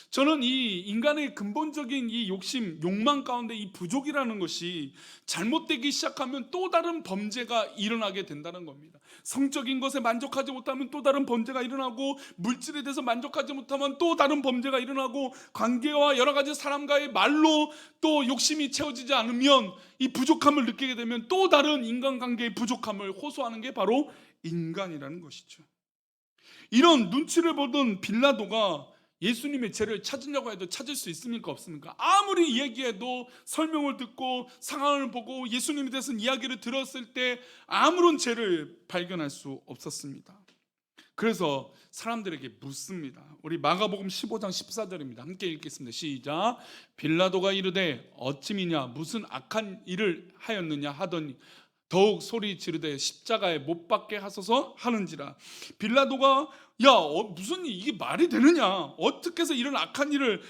S1: 저는 이 인간의 근본적인 이 욕심, 욕망 가운데 이 부족이라는 것이 잘못되기 시작하면 또 다른 범죄가 일어나게 된다는 겁니다. 성적인 것에 만족하지 못하면 또 다른 범죄가 일어나고, 물질에 대해서 만족하지 못하면 또 다른 범죄가 일어나고, 관계와 여러 가지 사람과의 말로 또 욕심이 채워지지 않으면, 이 부족함을 느끼게 되면 또 다른 인간관계의 부족함을 호소하는 게 바로 인간이라는 것이죠. 이런 눈치를 보던 빌라도가 예수님의 죄를 찾으려고 해도 찾을 수 있습니까? 없습니까? 아무리 얘기해도, 설명을 듣고 상황을 보고 예수님에 대해서 이야기를 들었을 때 아무런 죄를 발견할 수 없었습니다. 그래서 사람들에게 묻습니다. 우리 마가복음 15장 14절입니다. 함께 읽겠습니다. 시작. 빌라도가 이르되 어찌미냐 무슨 악한 일을 하였느냐 하더니 더욱 소리 지르되 십자가에 못 박게 하소서 하는지라. 빌라도가 무슨 이게 말이 되느냐, 어떻게 해서 이런 악한 일을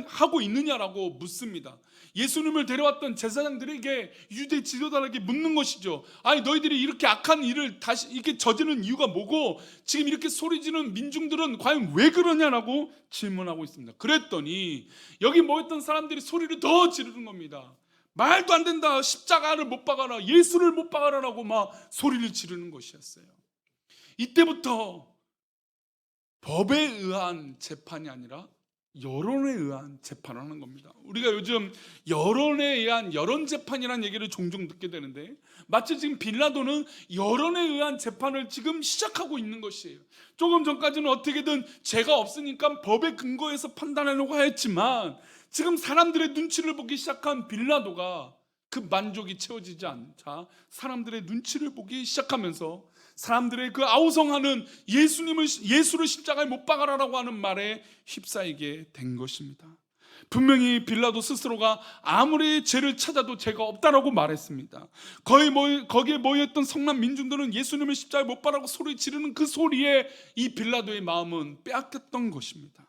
S1: 하고 있느냐라고 묻습니다. 예수님을 데려왔던 제사장들에게, 유대 지도자에게 묻는 것이죠. 아니, 너희들이 이렇게 악한 일을 다시 이렇게 저지르는 이유가 뭐고, 지금 이렇게 소리 지르는 민중들은 과연 왜 그러냐라고 질문하고 있습니다. 그랬더니 여기 모였던 사람들이 소리를 더 지르는 겁니다. 말도 안 된다, 십자가를 못 박아라, 예수를 못 박아라라고 막 소리를 지르는 것이었어요. 이때부터 법에 의한 재판이 아니라 여론에 의한 재판을 하는 겁니다. 우리가 요즘 여론에 의한 여론 재판이라는 얘기를 종종 듣게 되는데, 마치 지금 빌라도는 여론에 의한 재판을 지금 시작하고 있는 것이에요. 조금 전까지는 어떻게든 죄가 없으니까 법에 근거해서 판단하려고 했지만, 지금 사람들의 눈치를 보기 시작한 빌라도가 그 만족이 채워지지 않자 사람들의 눈치를 보기 시작하면서 사람들의 그 아우성하는 예수를 십자가에 못 박아라라고 하는 말에 휩싸이게 된 것입니다. 분명히 빌라도 스스로가 아무리 죄를 찾아도 죄가 없다라고 말했습니다. 거기에 모여있던 성난 민중들은 예수님을 십자가에 못 박아라고 소리 지르는 그 소리에 이 빌라도의 마음은 빼앗겼던 것입니다.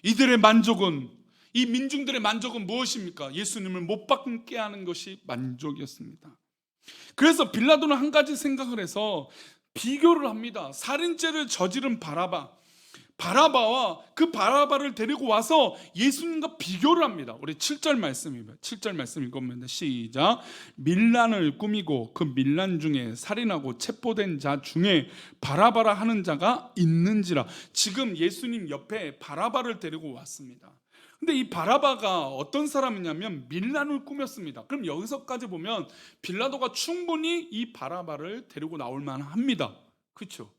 S1: 이들의 만족은, 이 민중들의 만족은 무엇입니까? 예수님을 못 박게 하는 것이 만족이었습니다. 그래서 빌라도는 한 가지 생각을 해서 비교를 합니다. 살인죄를 저지른 바라바와 그 바라바를 데리고 와서 예수님과 비교를 합니다. 우리 7절 말씀입니다. 7절 말씀 읽어봅니다. 시작. 밀란을 꾸미고 그 밀란 중에 살인하고 체포된 자 중에 바라바라 하는 자가 있는지라. 지금 예수님 옆에 바라바를 데리고 왔습니다. 근데 이 바라바가 어떤 사람이냐면 밀란을 꾸몄습니다. 그럼 여기서까지 보면 빌라도가 충분히 이 바라바를 데리고 나올 만합니다. 그렇죠?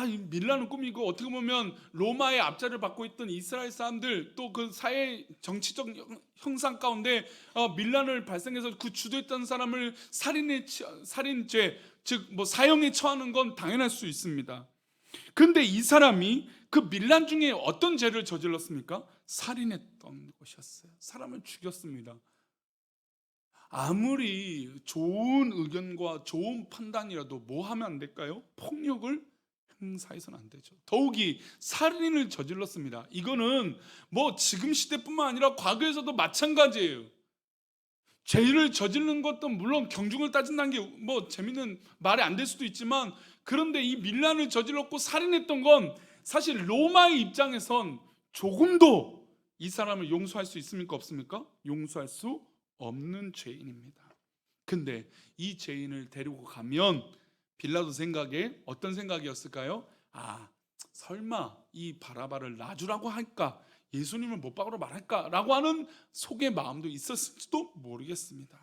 S1: 이 밀란을 꾸미고 어떻게 보면 로마의 압제를 받고 있던 이스라엘 사람들, 또 그 사회 정치적 형상 가운데 밀란을 발생해서 그 주도했던 사람을 살인죄, 즉 뭐 사형에 처하는 건 당연할 수 있습니다. 그런데 이 사람이 그 밀란 중에 어떤 죄를 저질렀습니까? 살인했던 것이었어요. 사람을 죽였습니다. 아무리 좋은 의견과 좋은 판단이라도 뭐 하면 안 될까요? 폭력을 행사해서는 안 되죠. 더욱이 살인을 저질렀습니다. 이거는 뭐 지금 시대뿐만 아니라 과거에서도 마찬가지예요. 죄를 저지르는 것도 물론 경중을 따진다는 게 뭐 재밌는 말이 안 될 수도 있지만, 그런데 이 밀란을 저질렀고 살인했던 건 사실 로마의 입장에선 조금도 이 사람을 용서할 수 있습니까? 없습니까? 용서할 수 없는 죄인입니다. 근데 이 죄인을 데리고 가면 빌라도 생각에 어떤 생각이었을까요? 설마 이 바라바를 놔주라고 할까? 예수님을 못 박으러 말할까? 라고 하는 속의 마음도 있었을지도 모르겠습니다.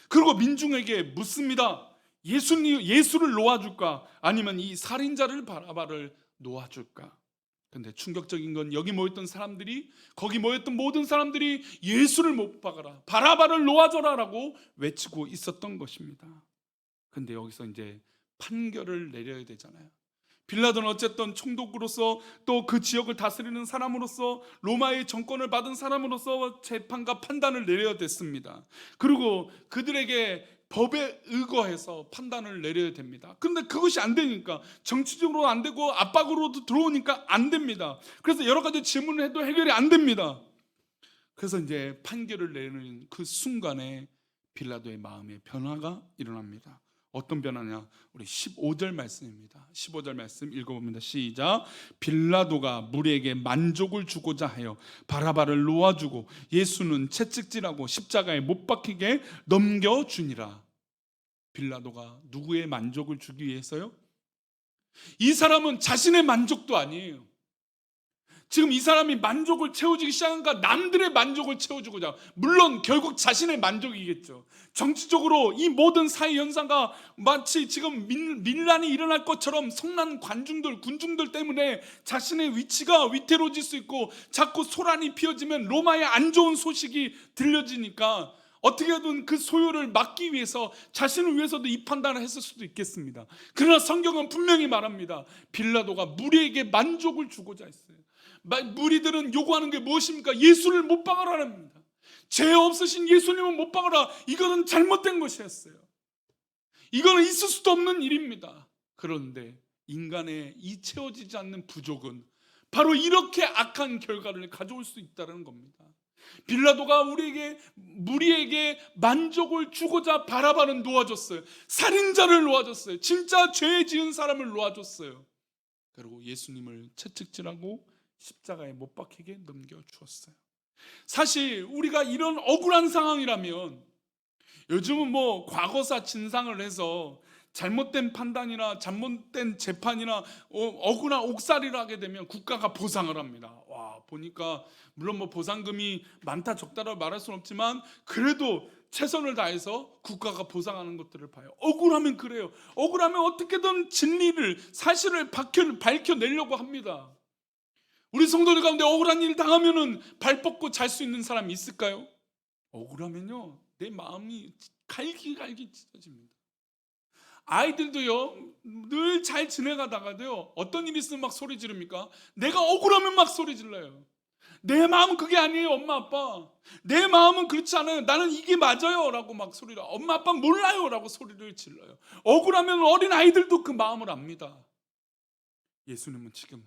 S1: 그리고 민중에게 묻습니다. 예수를 놓아줄까? 아니면 이 살인자를 바라바를 놓아줄까? 근데 충격적인 건 여기 모였던 사람들이, 거기 모였던 모든 사람들이 예수를 못 박아라, 바라바를 놓아줘라라고 외치고 있었던 것입니다. 근데 여기서 이제 판결을 내려야 되잖아요. 빌라도는 어쨌든 총독으로서, 또 그 지역을 다스리는 사람으로서, 로마의 정권을 받은 사람으로서 재판과 판단을 내려야 됐습니다. 그리고 그들에게 법에 의거해서 판단을 내려야 됩니다. 그런데 그것이 안 되니까, 정치적으로 안 되고 압박으로도 들어오니까 안 됩니다. 그래서 여러 가지 질문을 해도 해결이 안 됩니다. 그래서 이제 판결을 내리는 그 순간에 빌라도의 마음의 변화가 일어납니다. 어떤 변화냐? 우리 15절 말씀입니다. 15절 말씀 읽어봅니다. 시작. 빌라도가 무리에게 만족을 주고자 하여 바라바를 놓아주고 예수는 채찍질하고 십자가에 못 박히게 넘겨주니라. 빌라도가 누구의 만족을 주기 위해서요? 이 사람은 자신의 만족도 아니에요. 지금 이 사람이 만족을 채워주기 시작하니까 남들의 만족을 채워주고자, 물론 결국 자신의 만족이겠죠. 정치적으로 이 모든 사회 현상과 마치 지금 밀란이 일어날 것처럼 성난 군중들 때문에 자신의 위치가 위태로워질 수 있고, 자꾸 소란이 피어지면 로마의 안 좋은 소식이 들려지니까 어떻게든 그 소요를 막기 위해서 자신을 위해서도 이 판단을 했을 수도 있겠습니다. 그러나 성경은 분명히 말합니다. 빌라도가 무리에게 만족을 주고자 했어요. 무리들은 요구하는 게 무엇입니까? 예수를 못 박아라는 겁니다. 죄 없으신 예수님은 못 박아라. 이거는 잘못된 것이었어요. 이거는 있을 수도 없는 일입니다. 그런데 인간의 이 채워지지 않는 부족은 바로 이렇게 악한 결과를 가져올 수 있다는 겁니다. 빌라도가 무리에게 만족을 주고자 바라바는 놓아줬어요. 살인자를 놓아줬어요. 진짜 죄 지은 사람을 놓아줬어요. 그리고 예수님을 채찍질하고 십자가에 못 박히게 넘겨주었어요. 사실 우리가 이런 억울한 상황이라면 요즘은 뭐 과거사 진상을 해서 잘못된 판단이나 잘못된 재판이나 억울한 옥살이를 하게 되면 국가가 보상을 합니다. 와, 보니까 물론 뭐 보상금이 많다 적다라고 말할 수는 없지만 그래도 최선을 다해서 국가가 보상하는 것들을 봐요. 억울하면 그래요. 억울하면 어떻게든 진리를, 사실을 밝혀내려고 합니다. 우리 성도들 가운데 억울한 일 당하면은 발 뻗고 잘 수 있는 사람이 있을까요? 억울하면요, 내 마음이 갈기갈기 찢어집니다. 아이들도요, 늘 잘 지내가다가도요, 어떤 일이 있으면 막 소리 지릅니까? 내가 억울하면 막 소리 질러요. 내 마음은 그게 아니에요, 엄마 아빠. 내 마음은 그렇지 않아요. 나는 이게 맞아요 라고 막 소리를, 엄마 아빠 몰라요 라고 소리를 질러요. 억울하면 어린 아이들도 그 마음을 압니다. 예수님은 지금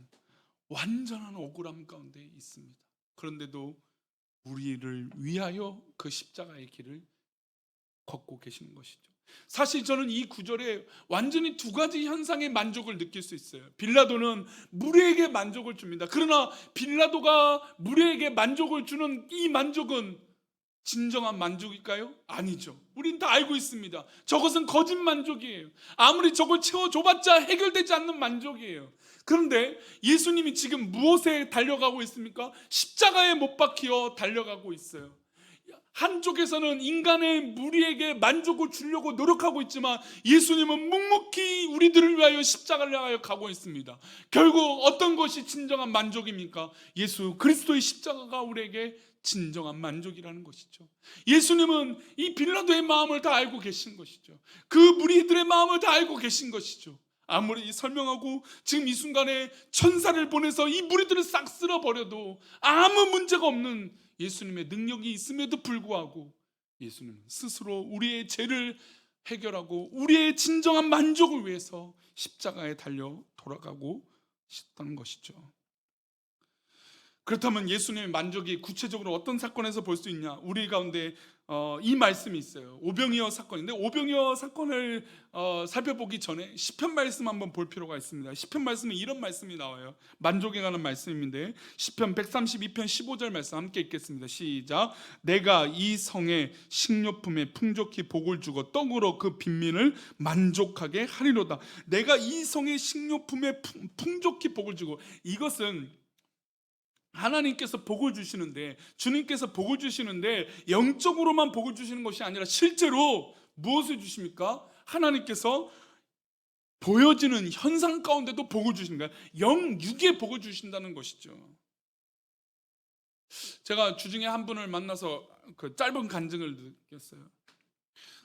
S1: 완전한 억울함 가운데 있습니다. 그런데도 우리를 위하여 그 십자가의 길을 걷고 계시는 것이죠. 사실 저는 이 구절에 완전히 두 가지 현상의 만족을 느낄 수 있어요. 빌라도는 무리에게 만족을 줍니다. 그러나 빌라도가 무리에게 만족을 주는 이 만족은 진정한 만족일까요? 아니죠. 우린 다 알고 있습니다. 저것은 거짓 만족이에요. 아무리 저걸 채워줘봤자 해결되지 않는 만족이에요. 그런데 예수님이 지금 무엇에 달려가고 있습니까? 십자가에 못 박혀 달려가고 있어요. 한쪽에서는 인간의 무리에게 만족을 주려고 노력하고 있지만 예수님은 묵묵히 우리들을 위하여 십자가를 향하여 가고 있습니다. 결국 어떤 것이 진정한 만족입니까? 예수 그리스도의 십자가가 우리에게 진정한 만족이라는 것이죠. 예수님은 이 빌라도의 마음을 다 알고 계신 것이죠. 그 무리들의 마음을 다 알고 계신 것이죠. 아무리 설명하고 지금 이 순간에 천사를 보내서 이 무리들을 싹 쓸어버려도 아무 문제가 없는 예수님의 능력이 있음에도 불구하고 예수님은 스스로 우리의 죄를 해결하고 우리의 진정한 만족을 위해서 십자가에 달려 돌아가고 싶다는 것이죠. 그렇다면 예수님의 만족이 구체적으로 어떤 사건에서 볼 수 있냐? 우리 가운데 이 말씀이 있어요. 오병이어 사건인데, 오병이어 사건을 살펴보기 전에 시편 말씀 한번 볼 필요가 있습니다. 시편 말씀에 이런 말씀이 나와요. 만족에 관한 말씀인데 시편 132편 15절 말씀 함께 읽겠습니다. 시작. 내가 이 성의 식료품에 풍족히 복을 주고 떡으로 그 빈민을 만족하게 하리로다. 내가 이 성의 식료품에 풍족히 복을 주고, 이것은 하나님께서 복을 주시는데, 주님께서 복을 주시는데 영적으로만 복을 주시는 것이 아니라 실제로 무엇을 주십니까? 하나님께서 보여지는 현상 가운데도 복을 주시는 거예요. 영육의 복을 주신다는 것이죠. 제가 주중에 한 분을 만나서 그 짧은 간증을 느꼈어요.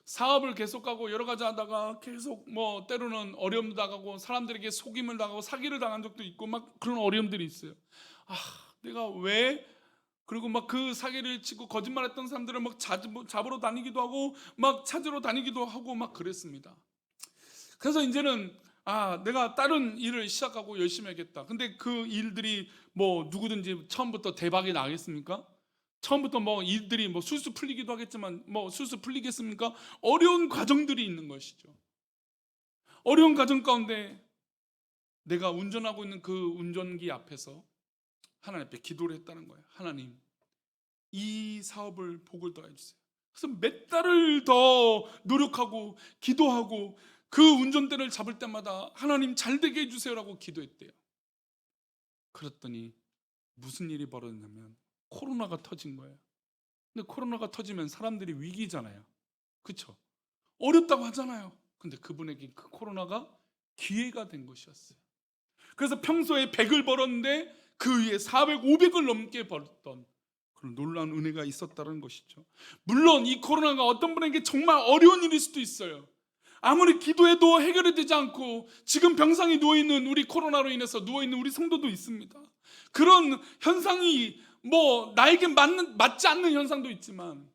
S1: 사업을 계속하고 여러 가지 하다가 계속 뭐 때로는 어려움도 당하고 사람들에게 속임을 당하고 사기를 당한 적도 있고 막 그런 어려움들이 있어요. 내가 왜, 그리고 막 그 사기를 치고 거짓말했던 사람들을 막 잡으러 다니기도 하고 막 찾으러 다니기도 하고 막 그랬습니다. 그래서 이제는 내가 다른 일을 시작하고 열심히 하겠다. 근데 그 일들이 뭐 누구든지 처음부터 대박이 나겠습니까? 처음부터 뭐 일들이 뭐 술술 풀리기도 하겠지만 뭐 술술 풀리겠습니까? 어려운 과정들이 있는 것이죠. 어려운 과정 가운데 내가 운전하고 있는 그 운전기 앞에서 하나님 앞에 기도를 했다는 거예요. 하나님, 이 사업을 복을 더해 주세요. 그래서 몇 달을 더 노력하고 기도하고 그 운전대를 잡을 때마다 하나님 잘 되게 해주세요라고 기도했대요. 그랬더니 무슨 일이 벌어졌냐면 코로나가 터진 거예요. 근데 코로나가 터지면 사람들이 위기잖아요. 그렇죠? 어렵다고 하잖아요. 근데 그분에게 그 코로나가 기회가 된 것이었어요. 그래서 평소에 100을 벌었는데 그 위에 400, 500을 넘게 벌었던 그런 놀라운 은혜가 있었다는 것이죠. 물론 이 코로나가 어떤 분에게 정말 어려운 일일 수도 있어요. 아무리 기도해도 해결이 되지 않고 지금 병상에 누워있는 우리 코로나로 인해서 누워있는 우리 성도도 있습니다. 그런 현상이 뭐 나에게 맞지 않는 현상도 있지만,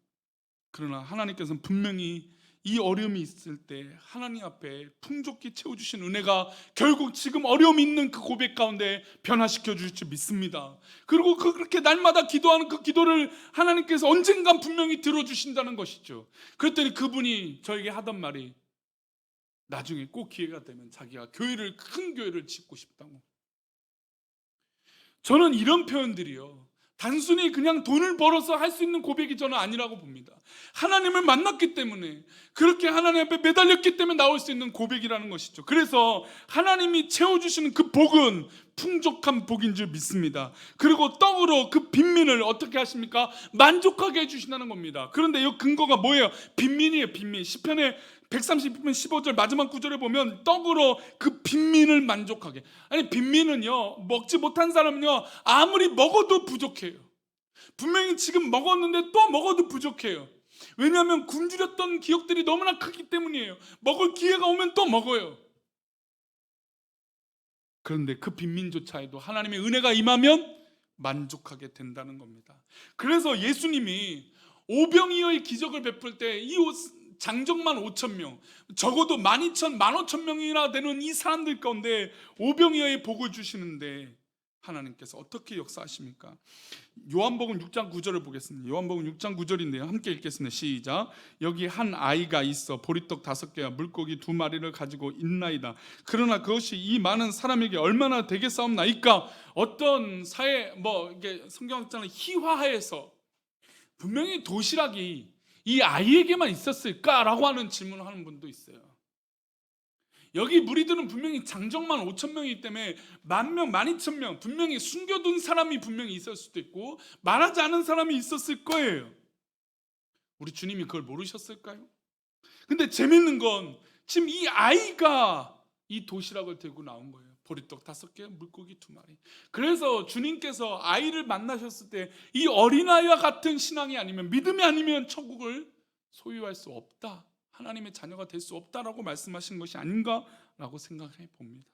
S1: 그러나 하나님께서는 분명히 이 어려움이 있을 때 하나님 앞에 풍족히 채워주신 은혜가 결국 지금 어려움이 있는 그 고백 가운데 변화시켜 주실 줄 믿습니다. 그리고 그렇게 날마다 기도하는 그 기도를 하나님께서 언젠간 분명히 들어주신다는 것이죠. 그랬더니 그분이 저에게 하던 말이 나중에 꼭 기회가 되면 자기가 큰 교회를 짓고 싶다고. 저는 이런 표현들이요, 단순히 그냥 돈을 벌어서 할 수 있는 고백이 저는 아니라고 봅니다. 하나님을 만났기 때문에, 그렇게 하나님 앞에 매달렸기 때문에 나올 수 있는 고백이라는 것이죠. 그래서 하나님이 채워주시는 그 복은 풍족한 복인 줄 믿습니다. 그리고 떡으로 그 빈민을 어떻게 하십니까? 만족하게 해주신다는 겁니다. 그런데 이 근거가 뭐예요? 빈민이에요. 빈민. 시편의 130편 15절 마지막 구절에 보면 떡으로 그 빈민을 만족하게. 아니, 빈민은요, 먹지 못한 사람은요 아무리 먹어도 부족해요. 분명히 지금 먹었는데 또 먹어도 부족해요. 왜냐하면 굶주렸던 기억들이 너무나 크기 때문이에요. 먹을 기회가 오면 또 먹어요. 그런데 그 빈민조차에도 하나님의 은혜가 임하면 만족하게 된다는 겁니다. 그래서 예수님이 오병이어의 기적을 베풀 때 이 장정만 5,000명, 적어도 12,000, 15,000명이나 되는 이 사람들 가운데 오병이어의 복을 주시는데 하나님께서 어떻게 역사하십니까? 요한복음 6장 9절을 보겠습니다. 요한복음 6장 9절인데요, 함께 읽겠습니다. 시작. 여기 한 아이가 있어 보리떡 5개와 물고기 2마리를 가지고 있나이다. 그러나 그것이 이 많은 사람에게 얼마나 되겠사옵나이까? 어떤 사회, 이게 성경학자는 희화해서 분명히 도시락이 이 아이에게만 있었을까라고 하는 질문을 하는 분도 있어요. 여기 무리들은 분명히 장정만 5,000명이기 때문에 10,000명, 12,000명, 분명히 숨겨둔 사람이 분명히 있을 수도 있고 말하지 않은 사람이 있었을 거예요. 우리 주님이 그걸 모르셨을까요? 근데 재밌는 건 지금 이 아이가 이 도시락을 들고 나온 거예요. 보리떡 5개, 물고기 2마리. 그래서 주님께서 아이를 만나셨을 때 이 어린아이와 같은 신앙이 아니면, 믿음이 아니면 천국을 소유할 수 없다, 하나님의 자녀가 될 수 없다라고 말씀하신 것이 아닌가라고 생각해 봅니다.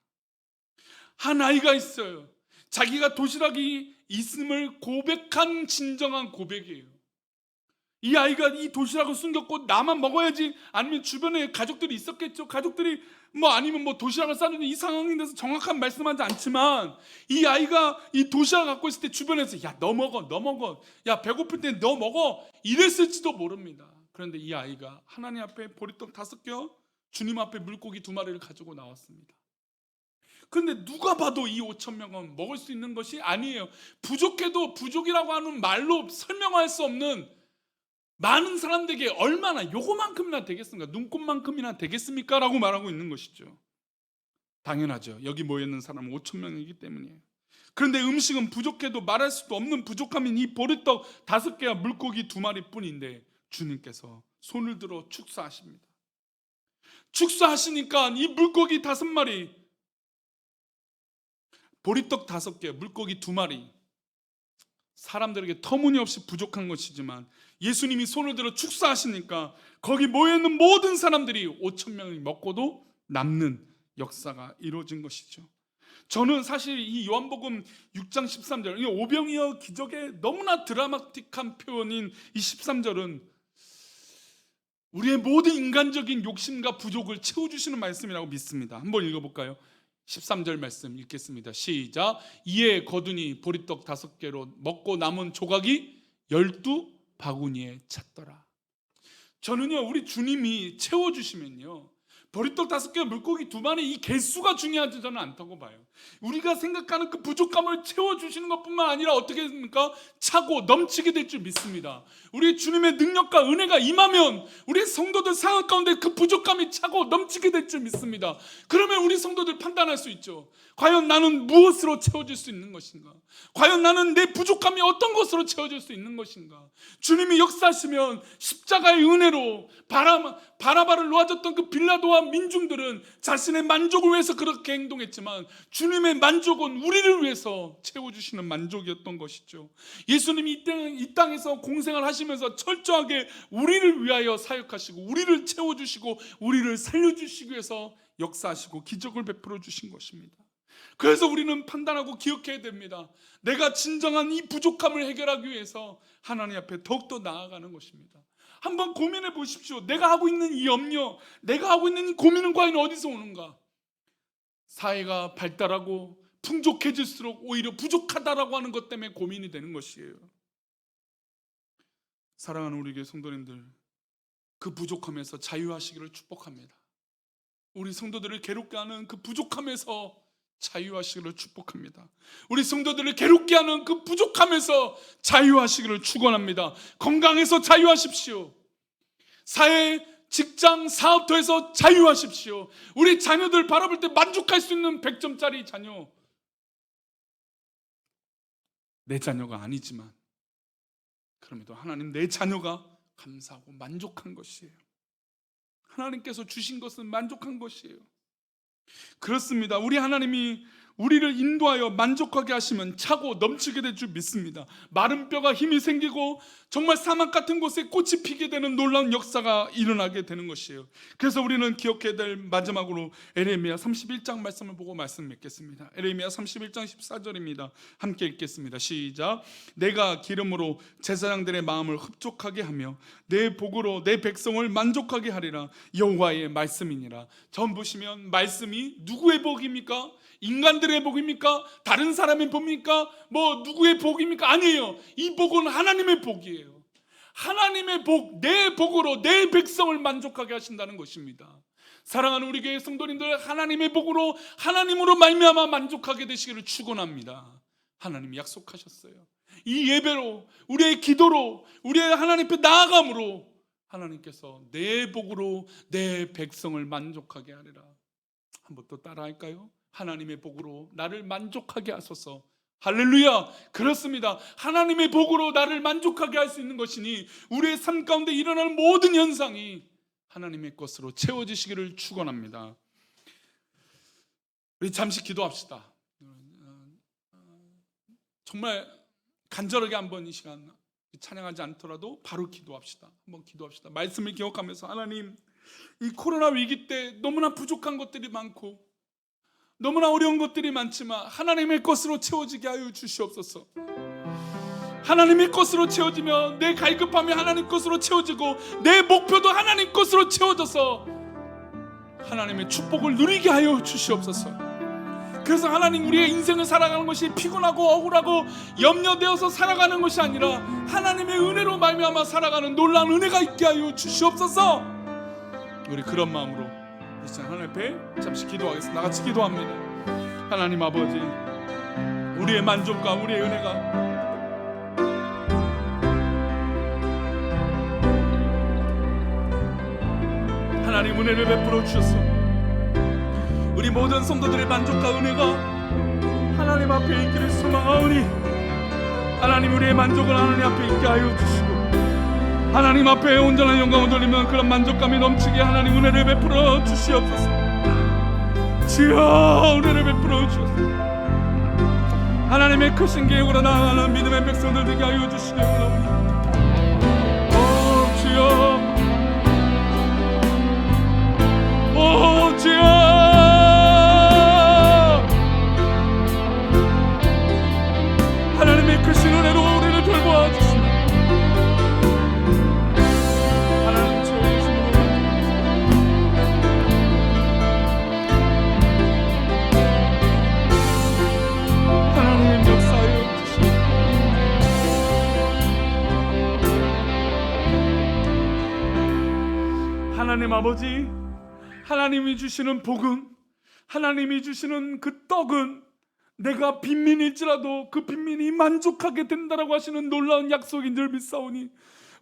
S1: 한 아이가 있어요. 자기가 도시락이 있음을 고백한 진정한 고백이에요. 이 아이가 이 도시락을 숨겼고 나만 먹어야지, 아니면 주변에 가족들이 있었겠죠. 가족들이 아니면 도시락을 싸주는 이 상황에 대해서 정확한 말씀하지 않지만, 이 아이가 이 도시락을 갖고 있을 때 주변에서 야, 너 먹어, 야, 배고플 때 너 먹어, 이랬을지도 모릅니다. 그런데 이 아이가 하나님 앞에 보리떡 5개, 주님 앞에 물고기 2마리를 가지고 나왔습니다. 그런데 누가 봐도 이 5,000명은 먹을 수 있는 것이 아니에요. 부족해도 부족이라고 하는 말로 설명할 수 없는 많은 사람들에게 얼마나, 요거만큼이나 되겠습니까? 눈곱만큼이나 되겠습니까? 라고 말하고 있는 것이죠. 당연하죠. 여기 모여있는 사람은 5,000명이기 때문이에요. 그런데 음식은 부족해도 말할 수도 없는 부족함인 이 보리떡 5개와 물고기 2마리 뿐인데 주님께서 손을 들어 축사하십니다. 축사하시니까 이 물고기 5마리, 보리떡 5개, 물고기 2마리, 사람들에게 터무니없이 부족한 것이지만 예수님이 손을 들어 축사하시니까 거기 모여있는 모든 사람들이 5,000명이 먹고도 남는 역사가 이루어진 것이죠. 저는 사실 이 요한복음 6장 13절, 이 오병이어 기적의 너무나 드라마틱한 표현인 이 13절은 우리의 모든 인간적인 욕심과 부족을 채워주시는 말씀이라고 믿습니다. 한번 읽어볼까요? 13절 말씀 읽겠습니다. 시작. 이에 거두니 보리떡 5개로 먹고 남은 조각이 12바구니에 찼더라. 저는요, 우리 주님이 채워주시면요, 보리떡 5개, 물고기 2마리, 이 개수가 중요하지 저는 않다고 봐요. 우리가 생각하는 그 부족함을 채워주시는 것뿐만 아니라 어떻게 됩니까? 차고 넘치게 될 줄 믿습니다. 우리 주님의 능력과 은혜가 임하면 우리 성도들 상황 가운데 그 부족함이 차고 넘치게 될 줄 믿습니다. 그러면 우리 성도들 판단할 수 있죠. 과연 나는 무엇으로 채워질 수 있는 것인가? 과연 나는 내 부족함이 어떤 것으로 채워질 수 있는 것인가? 주님이 역사하시면 십자가의 은혜로 바라바를 놓아줬던 그 빌라도와 민중들은 자신의 만족을 위해서 그렇게 행동했지만 주님의 만족은 우리를 위해서 채워주시는 만족이었던 것이죠. 예수님이 이 땅에서 공생을 하시면서 철저하게 우리를 위하여 사역하시고 우리를 채워주시고 우리를 살려주시기 위해서 역사하시고 기적을 베풀어 주신 것입니다. 그래서 우리는 판단하고 기억해야 됩니다. 내가 진정한 이 부족함을 해결하기 위해서 하나님 앞에 더욱더 나아가는 것입니다. 한번 고민해 보십시오. 내가 하고 있는 이 염려, 내가 하고 있는 이 고민은 과연 어디서 오는가? 사회가 발달하고 풍족해질수록 오히려 부족하다라고 하는 것 때문에 고민이 되는 것이에요. 사랑하는 우리 교회 성도님들, 그 부족함에서 자유하시기를 축복합니다. 우리 성도들을 괴롭게 하는 그 부족함에서 자유하시기를 축복합니다. 우리 성도들을 괴롭게 하는 그 부족함에서 자유하시기를 축원합니다. 건강에서 자유하십시오. 사회, 직장, 사업터에서 자유하십시오. 우리 자녀들 바라볼 때 만족할 수 있는 100점짜리 자녀, 내 자녀가 아니지만 그럼에도 하나님 내 자녀가 감사하고 만족한 것이에요. 하나님께서 주신 것은 만족한 것이에요. 그렇습니다. 우리 하나님이 우리를 인도하여 만족하게 하시면 차고 넘치게 될 줄 믿습니다. 마른 뼈가 힘이 생기고 정말 사막 같은 곳에 꽃이 피게 되는 놀라운 역사가 일어나게 되는 것이에요. 그래서 우리는 기억해야 될 마지막으로 에레미야 31장 말씀을 보고 말씀 맺겠습니다. 에레미야 31장 14절입니다. 함께 읽겠습니다. 시작. 내가 기름으로 제사장들의 마음을 흡족하게 하며 내 복으로 내 백성을 만족하게 하리라. 여호와의 말씀이니라. 처음 보시면 말씀이 누구의 복입니까? 인간들의 복입니까? 다른 사람의 복입니까? 누구의 복입니까? 아니에요. 이 복은 하나님의 복이에요. 하나님의 복, 내 복으로 내 백성을 만족하게 하신다는 것입니다. 사랑하는 우리 교회 성도님들, 하나님의 복으로 하나님으로 말미암아 만족하게 되시기를 축원합니다. 하나님이 약속하셨어요. 이 예배로, 우리의 기도로, 우리의 하나님 앞에 나아감으로 하나님께서 내 복으로 내 백성을 만족하게 하리라. 한번 또 따라할까요? 하나님의 복으로 나를 만족하게 하소서. 할렐루야. 그렇습니다. 하나님의 복으로 나를 만족하게 할 수 있는 것이니 우리의 삶 가운데 일어나는 모든 현상이 하나님의 것으로 채워지시기를 축원합니다. 우리 잠시 기도합시다. 정말 간절하게 한번 이 시간 찬양하지 않더라도 바로 기도합시다. 한번 기도합시다. 말씀을 기억하면서 하나님, 이 코로나 위기 때 너무나 부족한 것들이 많고 너무나 어려운 것들이 많지만 하나님의 것으로 채워지게 하여 주시옵소서. 하나님의 것으로 채워지면 내 갈급함이 하나님 것으로 채워지고 내 목표도 하나님 것으로 채워져서 하나님의 축복을 누리게 하여 주시옵소서. 그래서 하나님, 우리의 인생을 살아가는 것이 피곤하고 억울하고 염려되어서 살아가는 것이 아니라 하나님의 은혜로 말미암아 살아가는 놀라운 은혜가 있게 하여 주시옵소서. 우리 그런 마음으로 하나님 앞에 잠시 기도하겠습니다. 나같이 기도합니다. 하나님 아버지, 우리의 만족과 우리의 은혜가 하나님 은혜를 베풀어 주셔서 우리 모든 성도들의 만족과 은혜가 하나님 앞에 있기를 소망하오니 하나님, 우리의 만족을 하나님 앞에 있게 하여 주시고 하나님 앞에 온전한 영광을 돌리면 그런 만족감이 넘치게 하나님 은혜를 베풀어 주시옵소서. 주여, 은혜를 베풀어 주옵소서. 하나님의 크신 계획으로 나아가는 믿음의 백성들 되게 하여 주시기 원합니다. 오 주여, 오 주여, 하나님의 크신 은혜로 우리를 돌보아 주시옵소서. 하나님 아버지, 하나님이 주시는 복은, 하나님이 주시는 그 떡은 내가 빈민일지라도 그 빈민이 만족하게 된다라고 하시는 놀라운 약속인 줄 믿사오니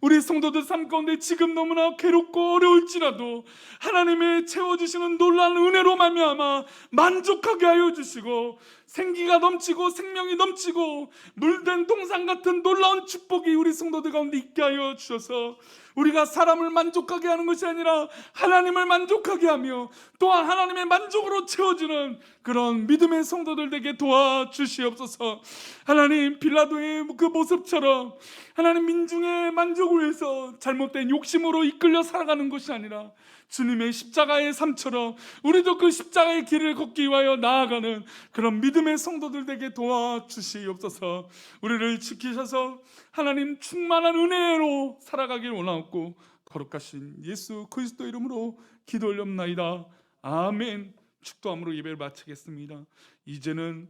S1: 우리 성도들 삶 가운데 지금 너무나 괴롭고 어려울지라도 하나님의 채워주시는 놀라운 은혜로 말미암아 만족하게 하여 주시고 생기가 넘치고 생명이 넘치고 물된 동산 같은 놀라운 축복이 우리 성도들 가운데 있게 하여 주셔서 우리가 사람을 만족하게 하는 것이 아니라 하나님을 만족하게 하며 또한 하나님의 만족으로 채워지는 그런 믿음의 성도들 되게 도와주시옵소서. 하나님, 빌라도의 그 모습처럼 하나님 민중의 만족을 위해서 잘못된 욕심으로 이끌려 살아가는 것이 아니라 주님의 십자가의 삶처럼 우리도 그 십자가의 길을 걷기 위하여 나아가는 그런 믿음의 성도들 되게 도와주시옵소서. 우리를 지키셔서 하나님 충만한 은혜로 살아가길 원하옵고 거룩하신 예수 그리스도 이름으로 기도 올렵나이다. 아멘. 축도함으로 예배를 마치겠습니다. 이제는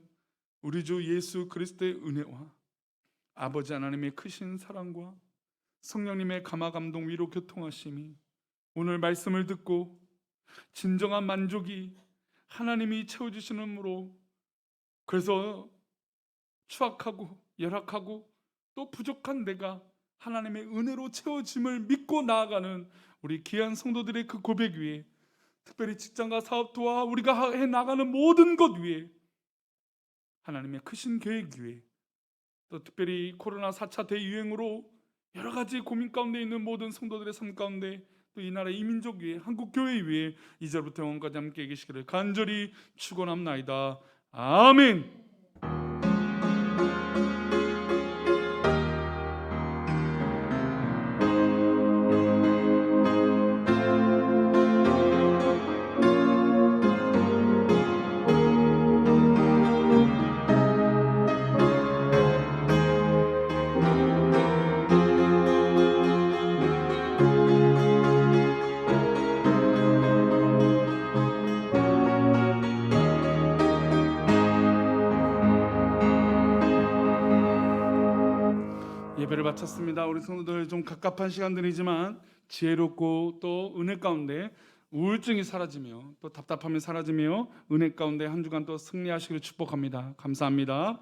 S1: 우리 주 예수 그리스도의 은혜와 아버지 하나님의 크신 사랑과 성령님의 감화 감동 위로 교통하심이 오늘 말씀을 듣고 진정한 만족이 하나님이 채워주시는 으로 그래서 추악하고 열악하고 또 부족한 내가 하나님의 은혜로 채워짐을 믿고 나아가는 우리 귀한 성도들의 그 고백 위에, 특별히 직장과 사업도와 우리가 해나가는 모든 것 위에, 하나님의 크신 계획 위에, 또 특별히 코로나 4차 대유행으로 여러 가지 고민 가운데 있는 모든 성도들의 삶 가운데, 또 이 나라 이민족 위에, 한국 교회 위에 이제부터 영원까지 함께 계시기를 간절히 축원합나이다. 아멘. 예배를 마쳤습니다. 우리 성도들 좀 갑갑한 시간들이지만 지혜롭고 또 은혜 가운데 우울증이 사라지며 또 답답함이 사라지며 은혜 가운데 한 주간 또 승리하시기를 축복합니다. 감사합니다.